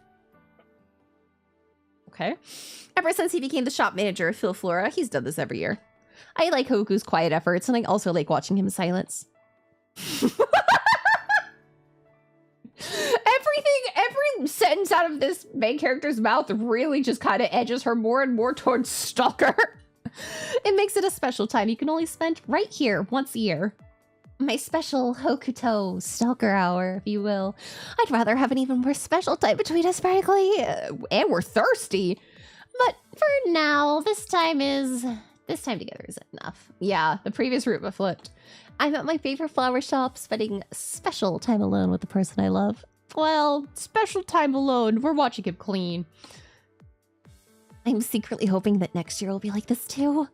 Okay. Ever since he became the shop manager of Philflora, he's done this every year. I like Hoku's quiet efforts, and I also like watching him in silence. Every sentence out of this main character's mouth really just kind of edges her more and more towards stalker. It makes it a special time you can only spend right here once a year. My special Hokuto stalker hour, if you will. I'd rather have an even more special time between us, frankly. And we're thirsty. But for now, this time together is enough. Yeah, the previous route was flipped. I'm at my favorite flower shop, spending special time alone with the person I love. Well, special time alone. We're watching him clean. I'm secretly hoping that next year will be like this too.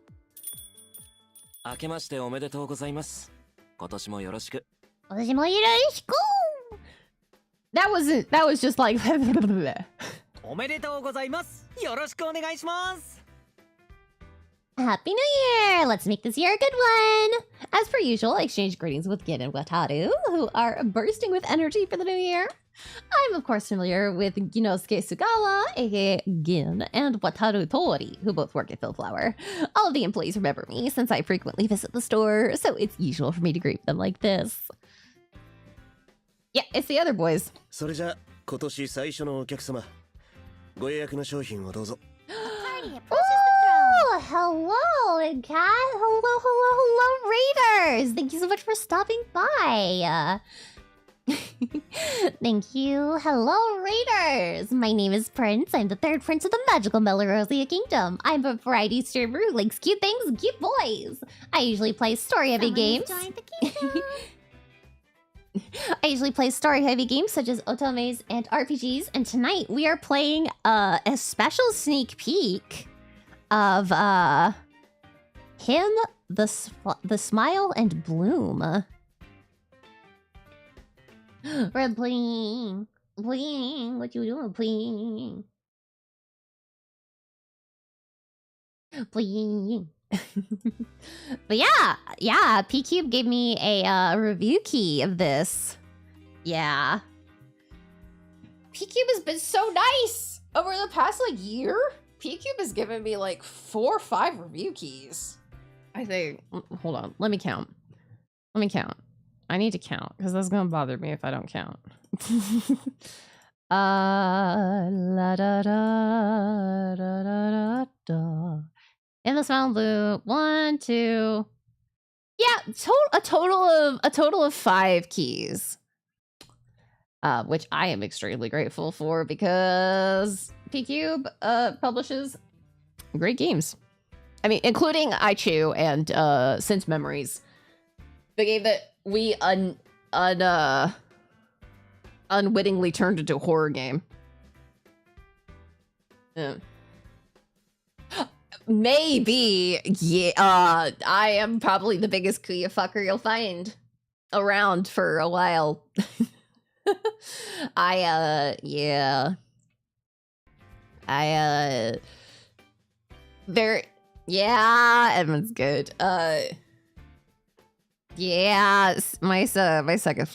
明けましておめでとうございます。今年もよろしく。私もよろしく。 That was just like おめでとうございます。よろしくお願いします。 Happy New Year! Let's make this year a good one! As per usual, I exchange greetings with Gin and Wataru, who are bursting with energy for the new year. I'm of course familiar with Ginosuke Sugawa, aka Gin, and Wataru Tori, who both work at Philflower. All of the employees remember me since I frequently visit the store, so it's usual for me to greet them like this. Yeah, it's the other boys. それじゃ今年最初のお客様。ご予約の商品をどうぞ。 Oh, hello, cat. Hello, raiders. Thank you so much for stopping by. Thank you. Hello, raiders. My name is Prince. I'm the third prince of the magical Melorosia Kingdom. I'm a variety streamer who likes cute things and cute boys. I usually play story-heavy games. I usually play story-heavy games such as otomes and RPGs, and tonight we are playing a special sneak peek of the Smile and Bloom. We're playing, what you doing, playing? But yeah, PQube gave me a review key of this. Yeah. PQube has been so nice over the past year. PQube has given me 4 or 5 review keys. I think. Hold on. Let me count. I need to count because that's gonna bother me if I don't count. La da da da da da. In the Smile and Bloom, 1, 2. Yeah, a total of 5 keys. Which I am extremely grateful for because PQube publishes great games. I mean, including iChew and Since Memories. The game that we unwittingly turned into a horror game. Yeah. Maybe, yeah. I am probably the biggest Kuya fucker you'll find around for a while. Yeah. Edmund's good. Yeah, my second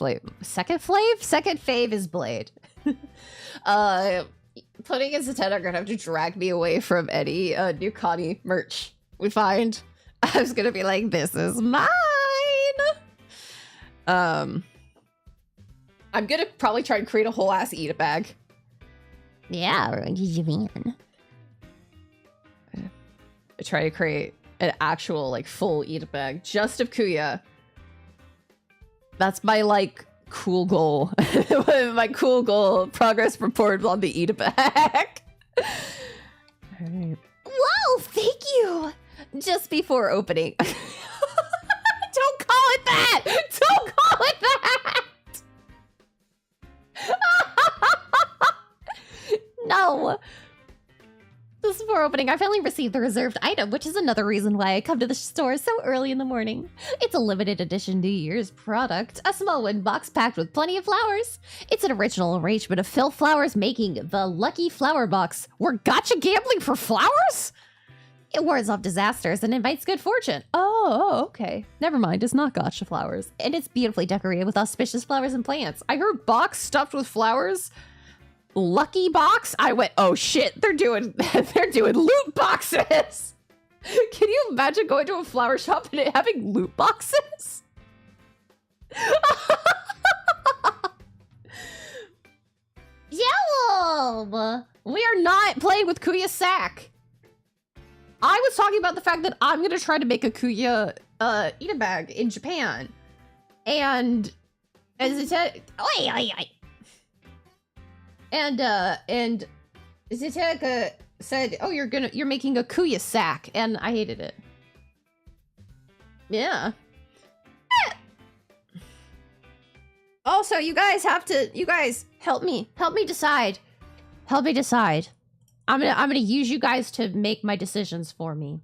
fave is Blade. Putting as a 10 are gonna have to drag me away from any new Connie merch we find. I was gonna be like, this is mine. I'm gonna probably try and create a whole ass eat a bag. Yeah, what did you mean? I try to create an actual full eat a bag just of Kuya. That's my cool goal. My cool goal. Progress report on the eat a bag. Alright. Whoa, thank you! Just before opening. Don't call it that! Don't call it that! No! Just before opening, I finally received the reserved item, which is another reason why I come to the store so early in the morning. It's a limited edition New Year's product, a small wooden box packed with plenty of flowers. It's an original arrangement of Phil Flowers making the Lucky Flower Box. We're gotcha gambling for flowers? It wards off disasters and invites good fortune. Oh, okay. Never mind, it's not gotcha flowers. And it's beautifully decorated with auspicious flowers and plants. I heard box stuffed with flowers. Lucky box? I went, oh shit, they're doing loot boxes. Can you imagine going to a flower shop and it having loot boxes? Yellow! We are not playing with Kuya sack. I was talking about the fact that I'm gonna try to make a Kuya eat a bag in Japan. And as it said, and Ziteka said, "Oh, you're making a Kuya sack," and I hated it. Yeah. Also, you guys help me decide. Help me decide. I'm gonna use you guys to make my decisions for me.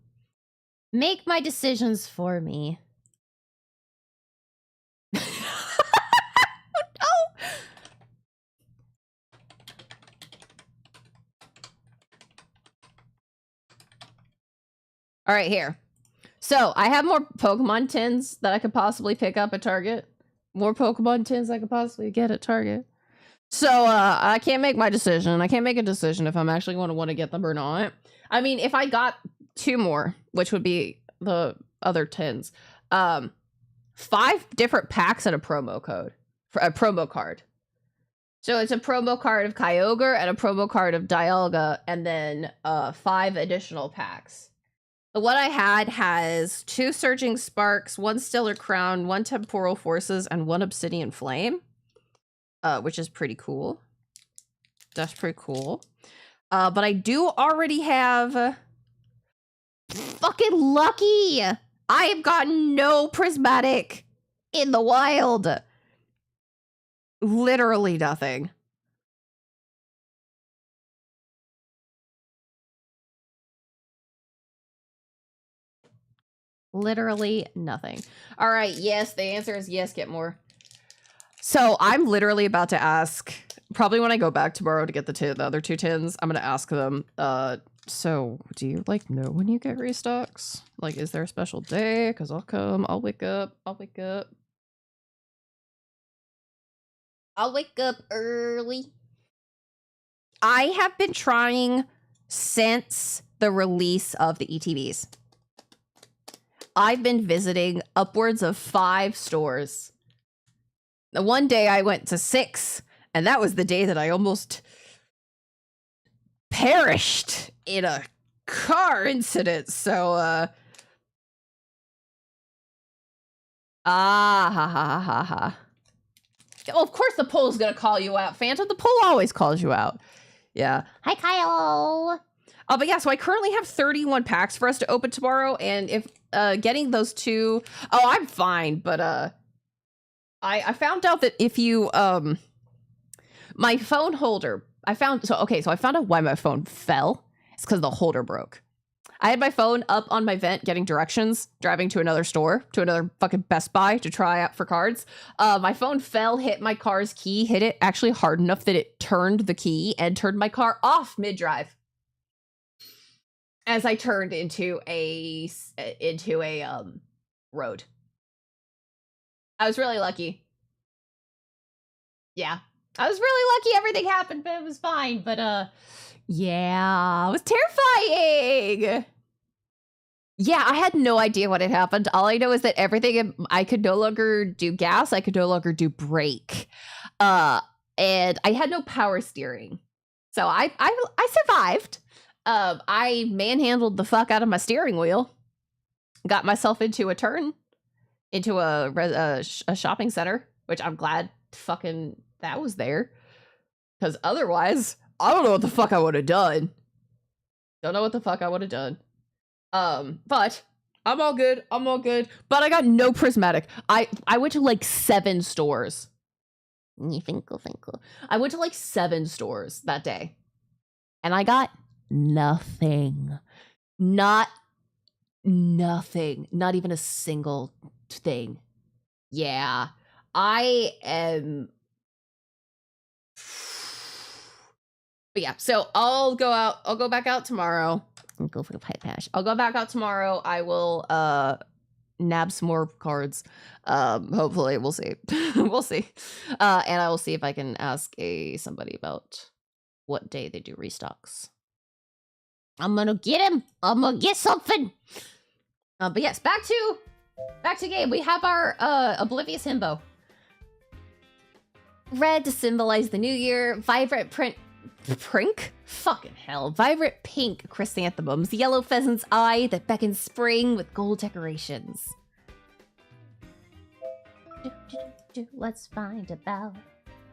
Make my decisions for me. No. All right, here. So I have more Pokemon tins that I could possibly pick up at Target. More Pokemon tins I could possibly get at Target. So I can't make my decision. I can't make a decision if I'm actually going to want to get them or not. I mean, if I got 2 more, which would be the other tins, 5 different packs and a promo code, a promo card. So it's a promo card of Kyogre and a promo card of Dialga, and then 5 additional packs. The one I had has 2 Surging Sparks, 1 Stellar Crown, 1 Temporal Forces, and 1 Obsidian Flame, which is pretty cool. That's pretty cool. But I do already have... Fucking lucky! I have gotten no Prismatic in the wild. Literally nothing. Literally nothing. All right, yes, the answer is yes, get more. So I'm literally about to ask, probably when I go back tomorrow to get the other 2 tins, I'm going to ask them, so do you like know when you get restocks? Like, is there a special day? Because I'll come, I'll wake up early. I have been trying since the release of the ETBs. I've been visiting upwards of 5 stores. The one day I went to 6, and that was the day that I almost perished in a car incident. So, ha ha ha ha ha. Well, of course the poll's gonna call you out, Phantom. The poll always calls you out. Yeah. Hi, Kyle. Oh, but yeah, so I currently have 31 packs for us to open tomorrow, and if getting those 2... Oh, I'm fine, but I found out that if you my phone holder, I found out why my phone fell. It's because the holder broke. I had my phone up on my vent getting directions, driving to another store, to another fucking Best Buy to try out for cards. My phone fell, hit my car's key, hit it actually hard enough that it turned the key and turned my car off mid-drive. As I turned into a road. I was really lucky. Yeah. I was really lucky everything happened, but it was fine. But yeah, it was terrifying. Yeah, I had no idea what had happened. All I know is that everything, I could no longer do gas, I could no longer do brake. And I had no power steering. So I survived. I manhandled the fuck out of my steering wheel. Got myself into a turn. Into a shopping center, which I'm glad fucking that was there. Because otherwise, I don't know what the fuck I would have done. Don't know what the fuck I would have done. But I'm all good. But I got no prismatic. I went to like 7 stores. I went to like 7 stores that day. And I got nothing. Not even a single thing. Yeah. I am... But yeah, so I'll go back out tomorrow. I'll go for the pipe hash. I'll go back out tomorrow. I will nab some more cards. Hopefully, we'll see. We'll see. And I will see if I can ask somebody about what day they do restocks. I'm gonna get him. I'm gonna get something. But yes, back to game. We have our Oblivious Himbo. Red to symbolize the new year. Vibrant Prink? Fucking hell. Vibrant pink chrysanthemums. Yellow pheasant's eye that beckons spring with gold decorations. Let's find about.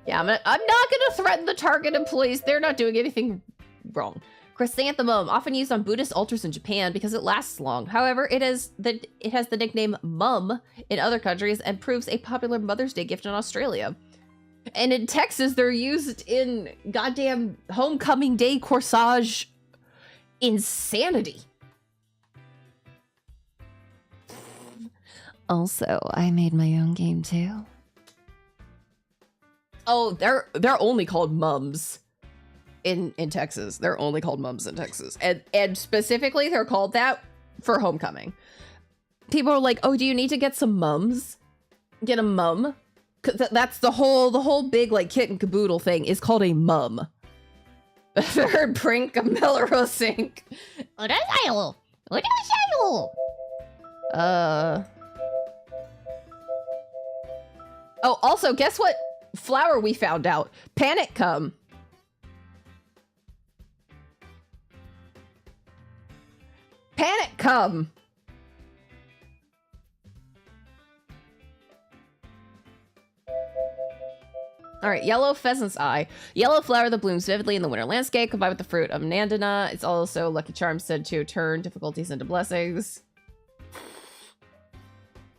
Yeah, I'm not gonna threaten the Target employees. They're not doing anything wrong. Chrysanthemum, often used on Buddhist altars in Japan because it lasts long. However, it has the nickname Mum in other countries and proves a popular Mother's Day gift in Australia. And in Texas, they're used in goddamn homecoming day corsage insanity. Also, I made my own game too. Oh, they're only called mums in Texas. They're only called mums in Texas. And specifically, they're called that for homecoming. People are like, oh, do you need to get some mums? Get a mum? That's the whole big like kit and caboodle thing is called a mum. Third brink of Melrose Sink. Oh, also, guess what flower we found out. Panic come. Panic come. All right, yellow pheasant's eye. Yellow flower that blooms vividly in the winter landscape, combined with the fruit of Nandina. It's also Lucky Charm said to turn difficulties into blessings.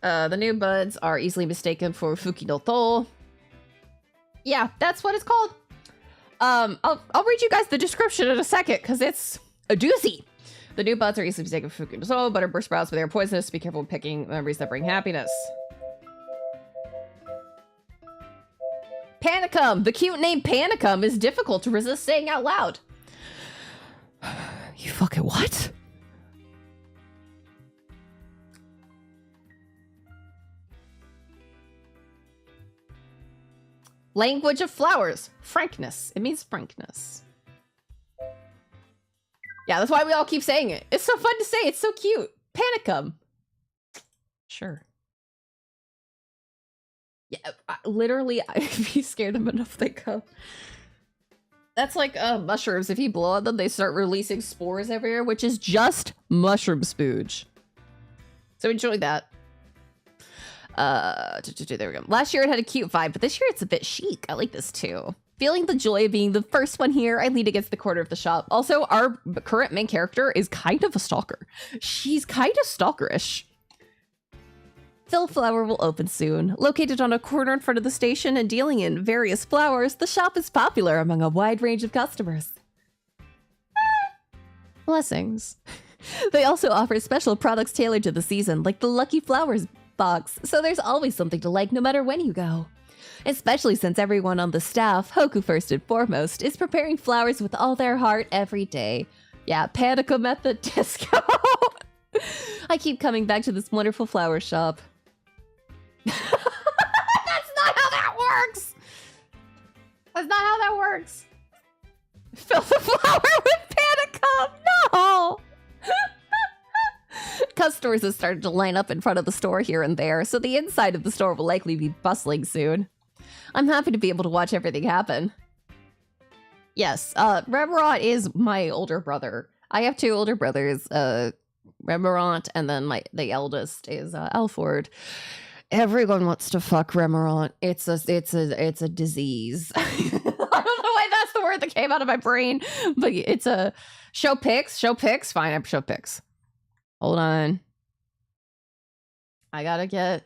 The new buds are easily mistaken for Fuki no To. Yeah, that's what it's called. I'll read you guys the description in a second, because it's a doozy. The new buds are easily mistaken for Fuki no To, butterburst sprouts, but they are poisonous. Be careful when picking memories that bring happiness. Panicum! The cute name Panicum is difficult to resist saying out loud. You fucking what? Language of flowers. Frankness. It means frankness. Yeah, that's why we all keep saying it. It's so fun to say. It's so cute. Panicum. Sure. Yeah, literally, if you scare them enough, they come. That's like mushrooms. If you blow on them, they start releasing spores everywhere, which is just mushroom spooge. So enjoy that. There we go. Last year it had a cute vibe, but this year it's a bit chic. I like this too. Feeling the joy of being the first one here, I lean against the corner of the shop. Also, our current main character is kind of a stalker. She's kind of stalkerish. Phil Flower will open soon. Located on a corner in front of the station and dealing in various flowers, the shop is popular among a wide range of customers. Blessings. They also offer special products tailored to the season, like the Lucky Flowers box, so there's always something to like no matter when you go. Especially since everyone on the staff, Hoku first and foremost, is preparing flowers with all their heart every day. Yeah, Panicum at the disco. I keep coming back to this wonderful flower shop. That's not how that works! That's not how that works! Fill the flower with Panicum! No! Customers have started to line up in front of the store here and there, so the inside of the store will likely be bustling soon. I'm happy to be able to watch everything happen. Yes, Reverant is my older brother. I have two older brothers, Reverant, and then the eldest is Alford. Everyone wants to fuck Reverant. It's a disease. I don't know why that's the word that came out of my brain, but it's a show pics. Fine, I'm show pics. Hold on. I gotta get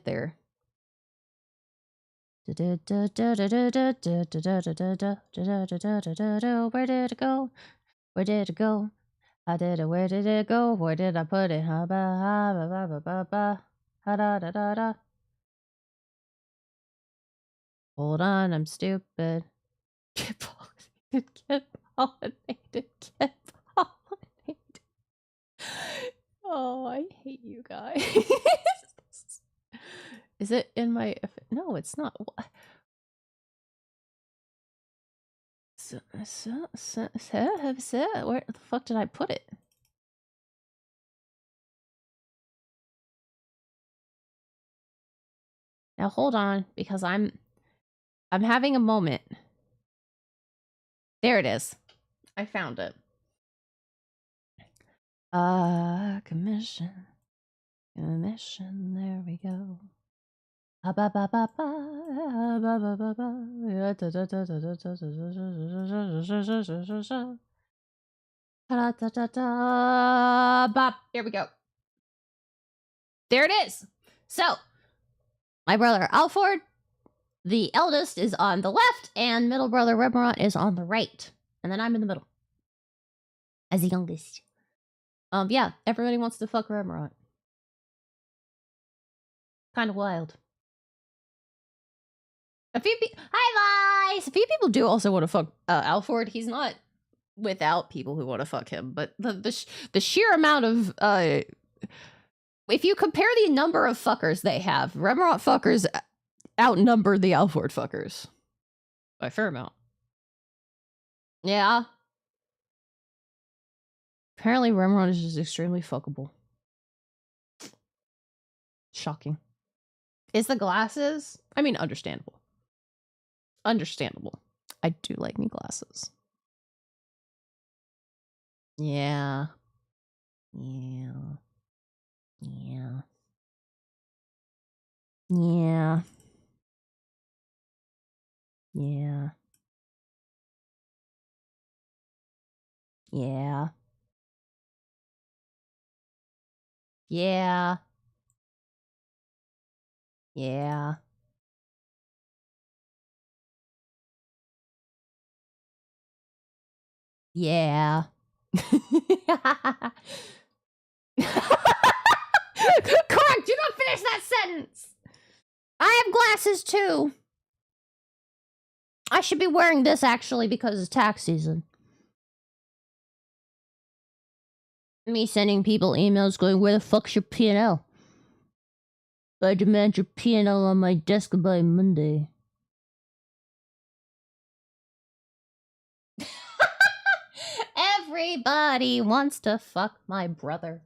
there. Where did it go? Where did it go? Where did it go? Where did I put it? Ha ba ha ba ba ba ba ba. Ha da da da da. Hold on, I'm stupid. Get pollinated. Oh, I hate you guys. Is it in my... No, it's not. Where the fuck did I put it? Now hold on, because I'm having a moment. There it is. I found it. Commission. There we go. Ba ba ba ba ba ba ba ba ba. There we go. There it is. So, my brother Alford, the eldest, is on the left, and middle brother Reverant is on the right. And then I'm in the middle. As the youngest. Yeah, everybody wants to fuck Reverant. Kind of wild. Hi guys! A few people do also want to fuck Alford. He's not without people who want to fuck him, but the sheer amount of if you compare the number of fuckers they have, Reverant fuckers outnumber the Alford fuckers by a fair amount. Yeah. Apparently Reverant is just extremely fuckable. Shocking. Is the glasses? I mean, understandable. Understandable. I do like me glasses. Yeah. Yeah. Yeah. Yeah. Yeah. Yeah. Yeah. Yeah. Yeah. Correct! Do not finish that sentence! I have glasses too. I should be wearing this actually because it's tax season. Me sending people emails going, where the fuck's your P&L? I demand your P&L on my desk by Monday. Everybody wants to fuck my brother.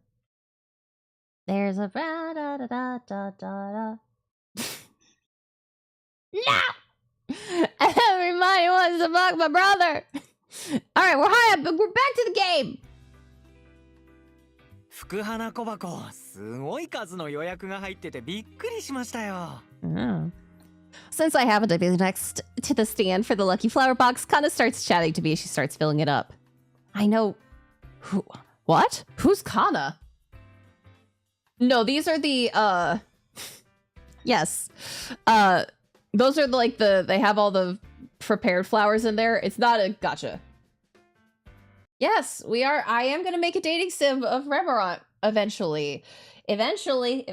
There's a da da da da da da. No! Everybody wants to fuck my brother. Alright, we're high up, but we're back to the game. 福花小箱、すごい数の予約が入っててびっくりしましたよ。Since I happen to be next to the stand for the lucky flower box, Kana starts chatting to me as she starts filling it up. I know... Who? What? Who's Kana? No, these are the, Yes. Those are like they have all the prepared flowers in there. It's not a gotcha. Yes, we are. I am going to make a dating sim of Remerant eventually. Eventually.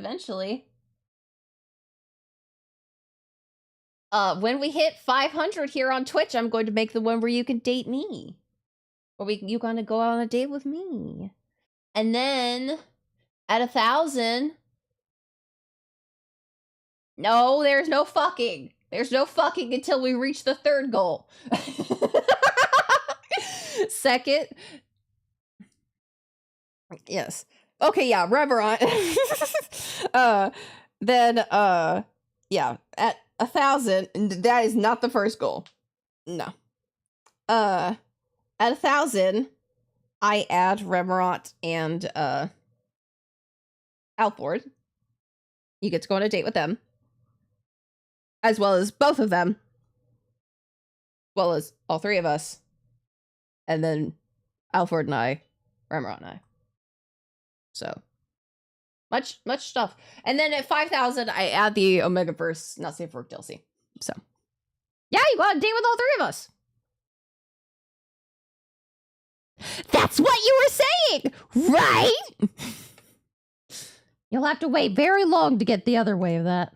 When we hit 500 here on Twitch, I'm going to make the one where you can date me. Or you're going to go on a date with me. And then at 1,000... No, there's no fucking. There's no fucking until we reach the third goal. Second. Yes. Okay, yeah, Reverant. Then, yeah, at 1,000, that is not the first goal. No. At 1,000, I add Reverant and, Alford. You get to go on a date with them. As well as both of them. As well as all three of us. And then Alford and I, Remerant and I. So much stuff. And then at 5,000, I add the Omegaverse Not Safe for Work DLC. So yeah, you go on a date with all three of us. That's what you were saying, right? You'll have to wait very long to get the other way of that.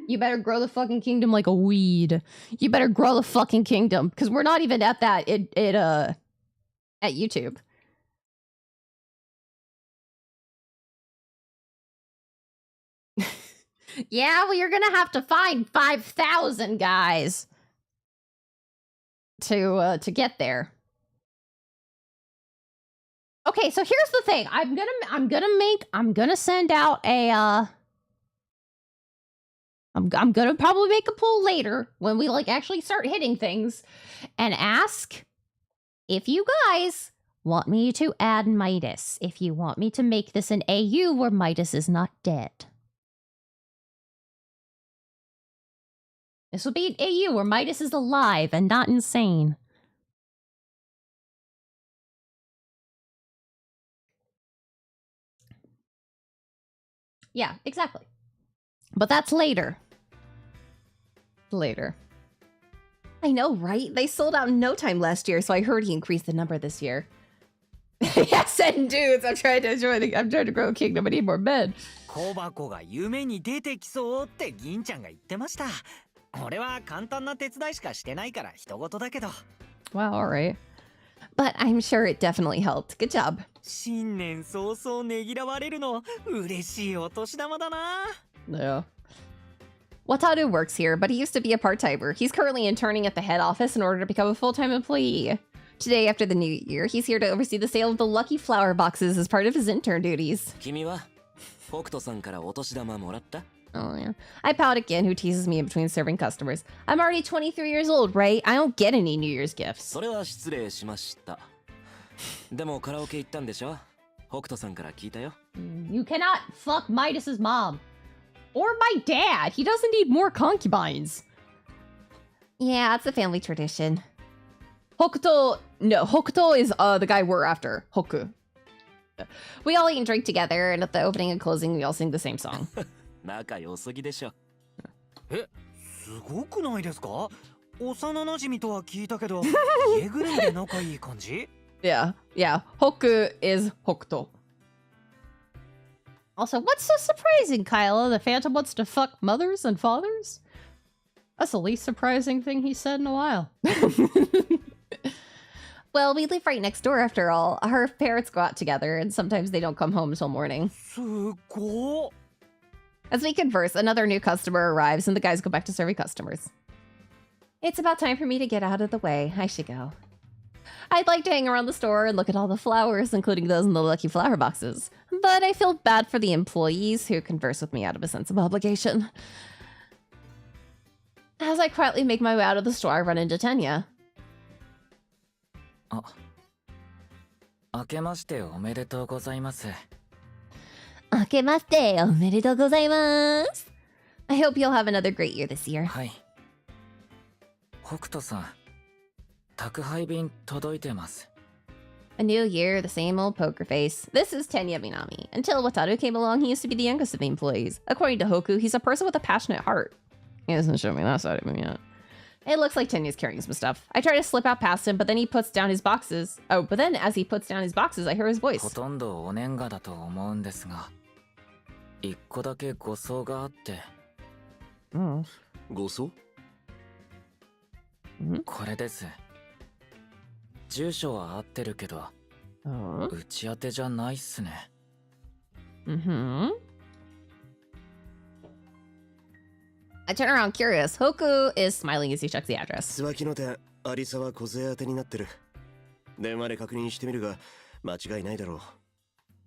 You better grow the fucking kingdom like a weed. You better grow the fucking kingdom. Because we're not even at that at YouTube. Yeah, well, you're gonna have to find 5,000 guys to get there. Okay, so here's the thing. I'm gonna send out a I'm gonna probably make a poll later when we like actually start hitting things and ask if you guys want me to add Midas, if you want me to make this an AU where Midas is not dead. This will be an AU where Midas is alive and not insane. Yeah, exactly. But that's later. Later. I know, right? They sold out in no time last year, so I heard he increased the number this year. Yes, and dudes, I'm trying to grow a kingdom. I need more men. 小箱が夢に出てきそうって銀ちゃんが言ってました。俺は簡単な手伝いしかしてないから人事だけど。Wow, alright. But I'm sure it definitely helped. Good job. 新年早々ねぎらわれるの嬉しいお年玉だな。Yeah. Wataru works here, but he used to be a part-timer. He's currently interning at the head office in order to become a full-time employee. Today, after the new year, he's here to oversee the sale of the lucky flower boxes as part of his intern duties. 君は北斗さんからお年玉もらった？ Oh, yeah. I pout at Gin, who teases me in between serving customers. I'm already 23 years old, right? I don't get any New Year's gifts. それは失礼しました。でもカラオケ行ったんでしょ？北斗さんから聞いたよ。You cannot fuck Midas's mom. Or my dad. He doesn't need more concubines. Yeah, it's a family tradition. Hokuto is the guy we're after. Hoku. We all eat and drink together, and at the opening and closing, we all sing the same song. 仲良すぎでしょ。え、すごくないですか？幼馴染とは聞いたけど、家ぐるみで仲いい感じ？ Yeah. Hoku is Hokuto. Also, what's so surprising, Kyla? The Phantom wants to fuck mothers and fathers? That's the least surprising thing he said in a while. Well, we live right next door after all. Her parents go out together, and sometimes they don't come home until morning. すごっ。 As we converse, another new customer arrives, and the guys go back to serving customers. It's about time for me to get out of the way. I should go. I'd like to hang around the store and look at all the flowers, including those in the lucky flower boxes. But I feel bad for the employees who converse with me out of a sense of obligation. As I quietly make my way out of the store, I run into Tenya. あ、明けましておめでとうございます。明けましておめでとうございます。I hope you'll have another great year this year. はい。北斗さん、宅配便届いてます。A new year, the same old poker face. This is Tenya Minami. Until Wataru came along, he used to be the youngest of the employees. According to Hoku, he's a person with a passionate heart. He hasn't shown me that side of him yet. It looks like Tenya's carrying some stuff. I try to slip out past him, but then he puts down his boxes. Oh, but then as he puts down his boxes, I hear his voice. ほとんどお年賀だと思うんですが、一個だけご相があって。ごそ？これです。住所は合ってるけど、うち宛てじゃないっすね。I turn around curious. Hoku is smiling as he checks the address. 椿の店、有沢小勢宛てになってる。電話で確認してみるが、間違いないだろ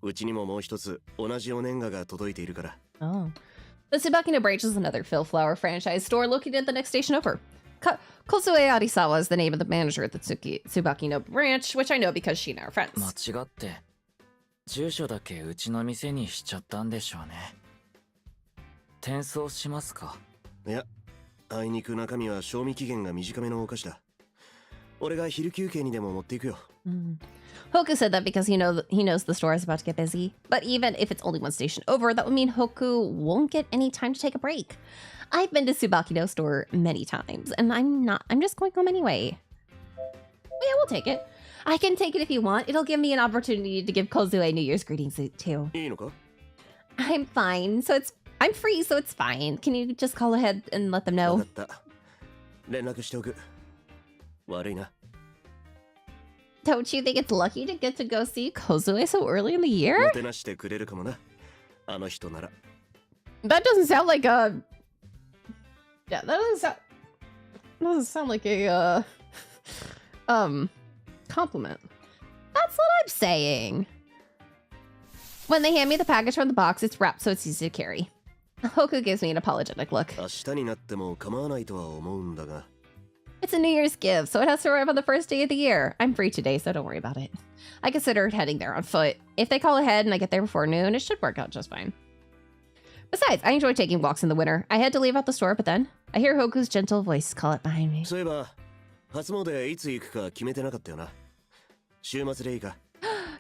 う。うちにももう一つ同じお年賀が届いているから。Oh. The Tsubakino branch is another Phil Flower franchise store located at the next station over. Kozue Arisawa is the name of the manager at the Tsubakino branch, which I know because she and I are friends. 間違って、住所だけうちの店にしちゃったんでしょうね。転送しますか？いや、あいにく中身は賞味期限が短めのお菓子だ。俺が昼休憩にでも持っていくよ。Hoku said that because he knows the store is about to get busy. But even if it's only one station over, that would mean Hoku won't get any time to take a break. I've been to Tsubakino store many times, and I'm just going home anyway. Yeah, we'll take it. I can take it if you want. It'll give me an opportunity to give Kozue New Year's greetings too. いいのか？ I'm fine, I'm free, so it's fine. Can you just call ahead and let them know? わかった。連絡しておく。悪いな。Don't you think it's lucky to get to go see Kozue so early in the year? もてなしてくれるかもな。あの人なら。That doesn't sound like a... Yeah, that doesn't sound like a, compliment. That's what I'm saying. When they hand me the package from the box, it's wrapped so it's easy to carry. Hoku gives me an apologetic look. 明日になっても構わないとは思うんだが。It's a New Year's gift, so it has to arrive on the first day of the year. I'm free today, so don't worry about it. I considered heading there on foot. If they call ahead and I get there before noon, it should work out just fine. Besides, I enjoy taking walks in the winter. I had to leave out the store, but then I hear Hoku's gentle voice call it behind me. そういえば、初詣いつ行くか決めてなかったよな。週末でいいか？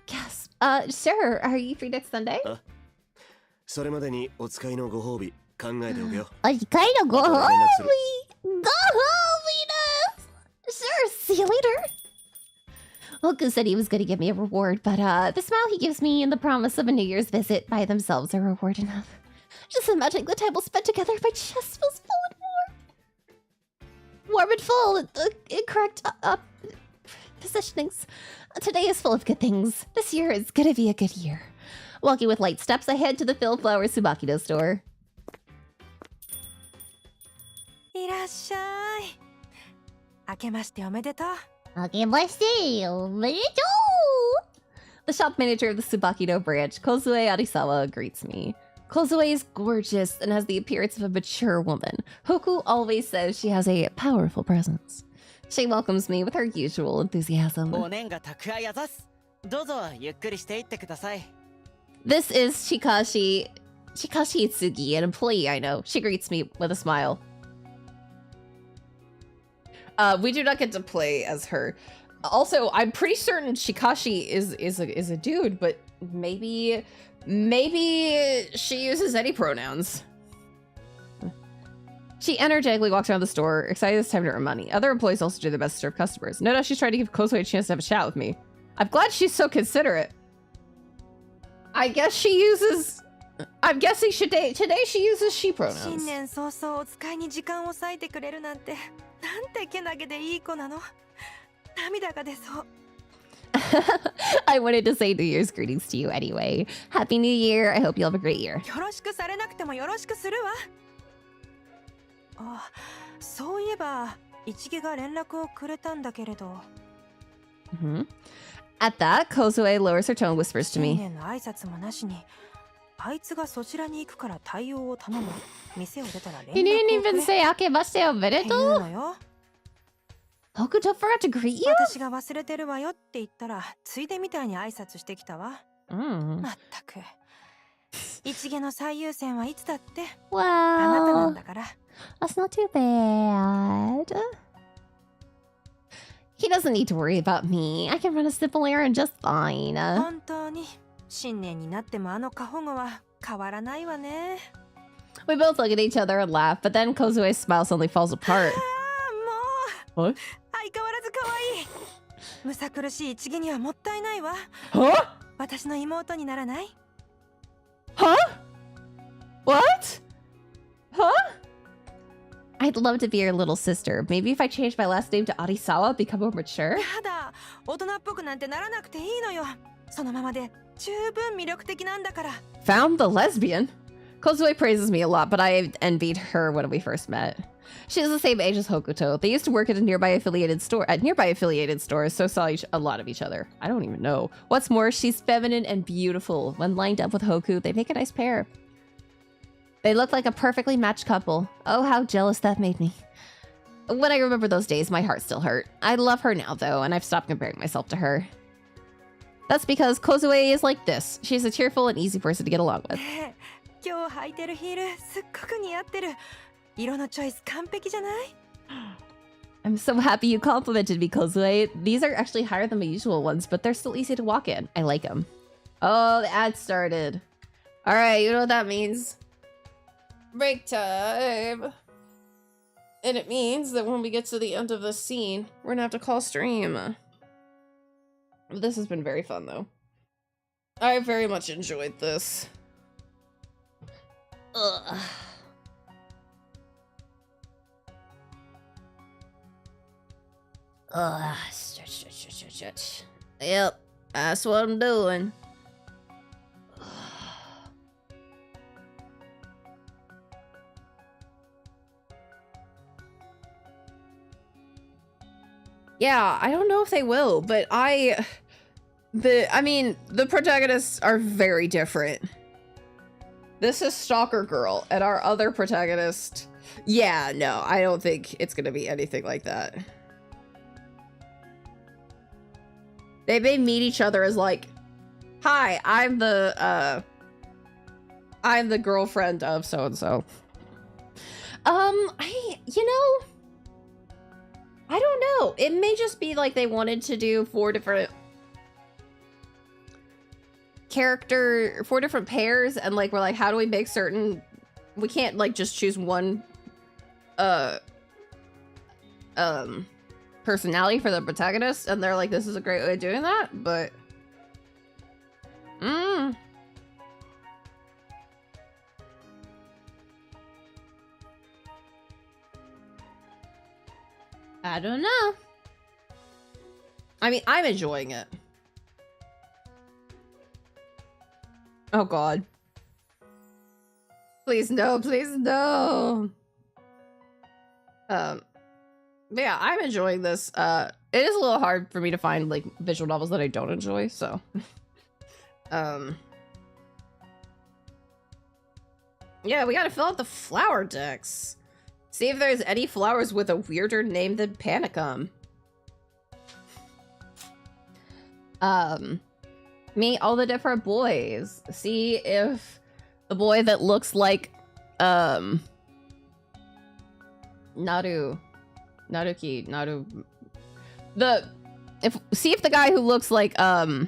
Yes. Sure. Are you free next Sunday? あ、それまでにお使いのご褒美考えておけよ。お使いのご褒美。ご褒美です。Sure. See you later. Hoku said he was going to give me a reward, but the smile he gives me and the promise of a New Year's visit by themselves are reward enough. Just imagining the time we'll spend together, my chest feels full and warm. Warm and full. Incorrect positionings. Today is full of good things. This year is gonna be a good year. Walking with light steps, I head to the Phil Flower Tsubakino store. いらっしゃい。明けましておめでとう。明けましておめでと The shop manager of the Tsubakino branch, Kozue Arisawa, greets me. Kozue is gorgeous and has the appearance of a mature woman. Hoku always says she has a powerful presence. She welcomes me with her usual enthusiasm. お年が宅配あざす。どうぞゆっくりしていってください。 This is Chikashi Itsugi, an employee I know. She greets me with a smile. We do not get to play as her. Also, I'm pretty certain Shikashi is a dude, but maybe she uses any pronouns. She energetically walks around the store, excited it's time to earn money. Other employees also do their best to serve customers. No doubt she's trying to give Kozue a chance to have a chat with me. I'm glad she's so considerate. I guess she uses... I'm guessing today she uses she 新 pronouns. 年早々お使いに時間を割いてくれるなんて、なんてけなげでいい子なの。涙が出そう。I wanted to say New Year's greetings to you anyway. Happy New Year. I hope you'll have a great year. よろしくされなくてもよろしくするわ。あ、そういえば一毛が連絡をくれたんだけれど。At that, Kozue lowers her tone and whispers to 新 me. 年の挨拶もなしに、あいつがそちらに行くから対応を頼む。店を出たら連絡をくれ。 You didn't even say Akemashite って言う omedetou? のよ。 Hokuto forgot to greet you? 私が忘れてるわよって言ったら、ついでみたいに挨拶してきたわ。まったく。一毛の最優先はいつだって。あなたなん Well, だから。 that's not too bad. He doesn't need to worry about me. I can run a simple errand just fine. 本当に新年になってもあの過保護は変わらないわね。 We both look at each other and laugh, but then Kozue's smile suddenly falls apart. ああ、もう What? 相変わらず可愛い。むさ苦しい一毛にはもったいないわ。 Huh? 私の妹にならない？ Huh? What? Huh? I'd love to be your little sister. Maybe if I changed my last name to Arisawa, become more mature? やだ、大人っぽくなんてならなくていいのよ。そのままで十分魅力的なんだから。 Found the lesbian? Kozue praises me a lot, but I envied her when we first met. She's the same age as Hokuto. They used to work at nearby affiliated stores, so saw a lot of each other. I don't even know. What's more, she's feminine and beautiful. When lined up with Hoku, they make a nice pair. They look like a perfectly matched couple. Oh, how jealous that made me. When I remember those days, my heart still hurt. I love her now, though, and I've stopped comparing myself to her. That's because Kozue is like this. She's a cheerful and easy person to get along with. ねえ、今日履いてるヒールすっごく似合ってる。色のチョイス完璧じゃない？ I'm so happy you complimented me, Kozue. These are actually higher than my usual ones, but they're still easy to walk in. I like them. Oh, the ad started. All right, you know what that means? Break time. And it means that when we get to the end of this scene, we're gonna have to call stream. This has been very fun, though. I very much enjoyed this. Ugh. Stretch. Yep, that's what I'm doing. Yeah, I don't know if they will, but I mean, the protagonists are very different. This is Stalker Girl, and our other protagonist, yeah, no, I don't think it's gonna be anything like that. They may meet each other as like, hi, I'm the girlfriend of so-and-so. I don't know. It may just be like they wanted to do four different pairs, and like we're like, how do we make certain we can't like just choose one personality for the protagonist, and they're like, this is a great way of doing that, but I don't know. I mean, I'm enjoying it. Oh god. Please no, please no. But yeah, I'm enjoying this. It is a little hard for me to find like visual novels that I don't enjoy, so Yeah, we gotta fill out the flower decks. See if there's any flowers with a weirder name than Panicum. Meet all the different boys. See if the boy that looks like, see if the guy who looks like, the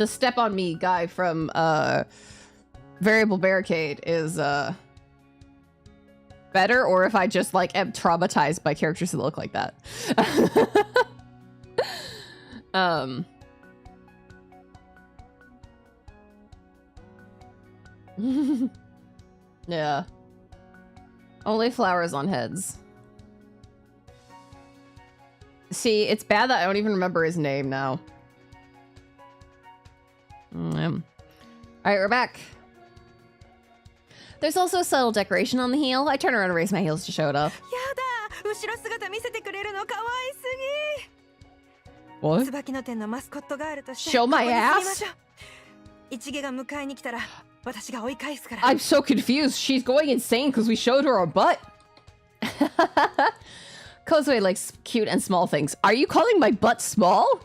Step on Me guy from, Variable Barricade is, better, or if I just, like, am traumatized by characters that look like that. Yeah. Only flowers on heads. See, it's bad that I don't even remember his name now. Alright, we're back. There's also a subtle decoration on the heel. I turn around and raise my heels to show it off. What? Show my ass? I'm so confused. She's going insane because we showed her our butt. Kozue likes cute and small things. Are you calling my butt small?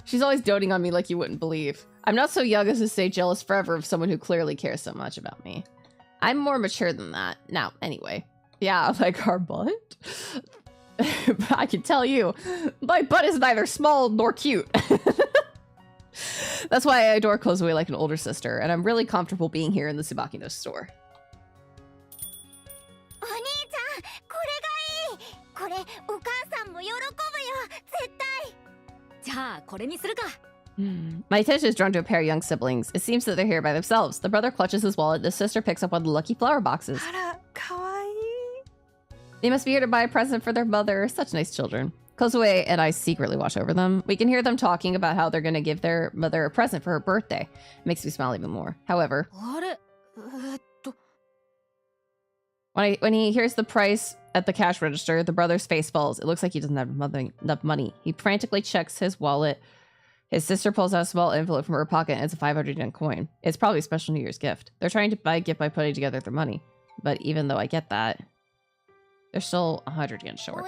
She's always doting on me like you wouldn't believe. I'm not so young as to stay jealous forever of someone who clearly cares so much about me. I'm more mature than that. Now, anyway. Yeah, like our butt? I can tell you, my butt is neither small nor cute. That's why I adore Kozue like an older sister, and I'm really comfortable being here in the Tsubakino store. My attention is drawn to a pair of young siblings. It seems that they're here by themselves. The brother clutches his wallet, the sister picks up one of the lucky flower boxes. They must be here to buy a present for their mother. Such nice children. Kozue and I secretly watch over them. We can hear them talking about how they're going to give their mother a present for her birthday. It makes me smile even more. However, when he hears the price at the cash register, the brother's face falls. It looks like he doesn't have enough money. He frantically checks his wallet. His sister pulls out a small envelope from her pocket and it's a 500 yen coin. It's probably a special New Year's gift. They're trying to buy a gift by putting together their money. But even though I get that, they're still 100 yen short.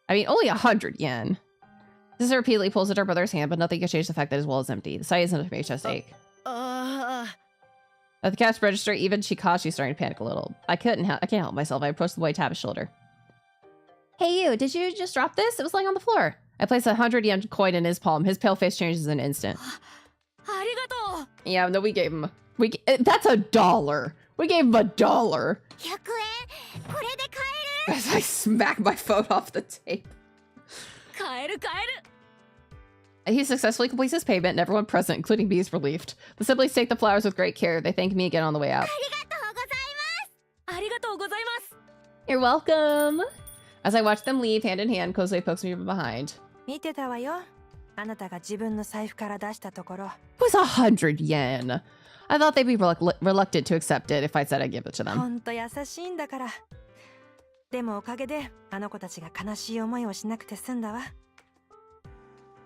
I mean, only 100 yen. Sister repeatedly pulls at her brother's hand, but nothing can change the fact that his wallet is empty. The sight isn't of chest ache. At the cash register, even Chikashi's starting to panic a little. I can't help myself. I approached the boy, tap his shoulder. Hey you, did you just drop this? It was lying on the floor. I place a 100 yen coin in his palm. His pale face changes in an instant. Yeah, no, we gave him... that's $1. We gave him $1. As I smack my phone off the tape. He successfully completes his payment and everyone present, including me, is relieved. The siblings take the flowers with great care. They thank me again on the way out. You're welcome. As I watch them leave, hand in hand, Kozue pokes me from behind. Who's 100 yen? I thought they'd be reluctant to accept it if I said I'd give it to them.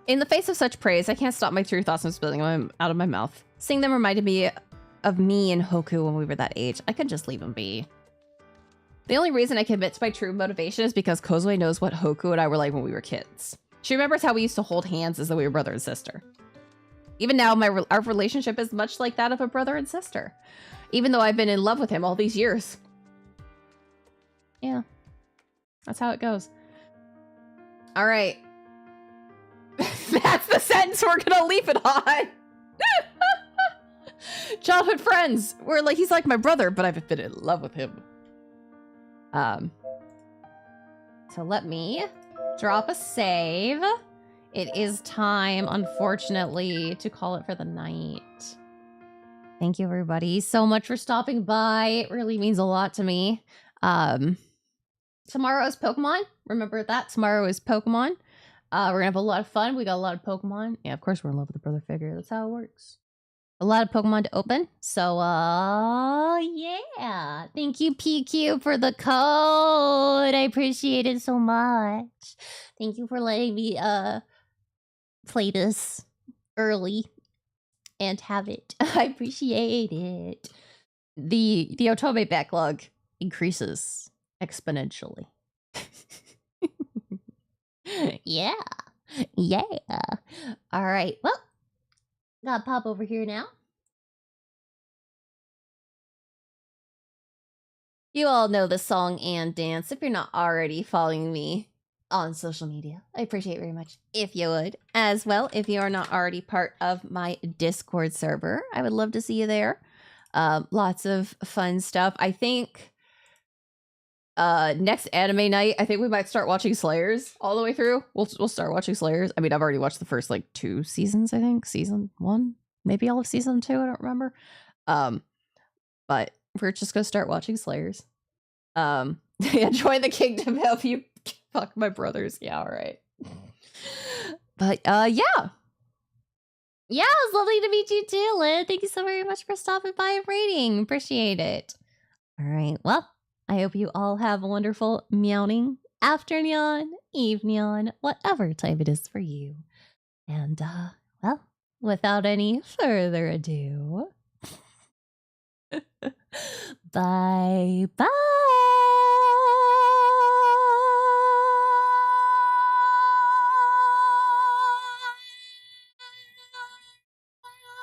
In the face of such praise, I can't stop my true thoughts from spilling out of my mouth. Seeing them reminded me of me and Hoku when we were that age. I could just leave them be. The only reason I commit to my true motivation is because Kozue knows what Hoku and I were like when we were kids. She remembers how we used to hold hands as though we were brother and sister. Even now, our relationship is much like that of a brother and sister. Even though I've been in love with him all these years. Yeah. That's how it goes. All right. That's the sentence we're gonna leave it on. Childhood friends. We're like, he's like my brother, but I've been in love with him. So let me drop a save. It is time, unfortunately, to call it for the night. Thank you, everybody, so much for stopping by. It really means a lot to me. Tomorrow is Pokemon. Remember that. Tomorrow is Pokemon. We're gonna have a lot of fun. We got a lot of Pokemon. Yeah, of course we're in love with the brother figure. That's how it works. A lot of Pokemon to open. So, yeah. Thank you, PQube, for the code. I appreciate it so much. Thank you for letting me, play this early and have it. I appreciate it. The Otome backlog increases exponentially. Yeah. Yeah. All right. Well, gotta pop over here now. You all know the song and dance if you're not already following me on social media. I appreciate it very much if you would. As well, if you are not already part of my Discord server, I would love to see you there. Lots of fun stuff. I think next anime night, I think we might start watching Slayers all the way through. We'll start watching Slayers. I mean, I've already watched the first like 2 seasons, I think. Season 1, maybe all of season 2, I don't remember. But we're just gonna start watching Slayers. Join the kingdom, help you fuck my brothers. Yeah, all right. But yeah. Yeah, it was lovely to meet you too, Lynn. Thank you so very much for stopping by and rating. Appreciate it. All right. Well, I hope you all have a wonderful meowing afternoon, evening, whatever time it is for you. And well, without any further ado, bye bye.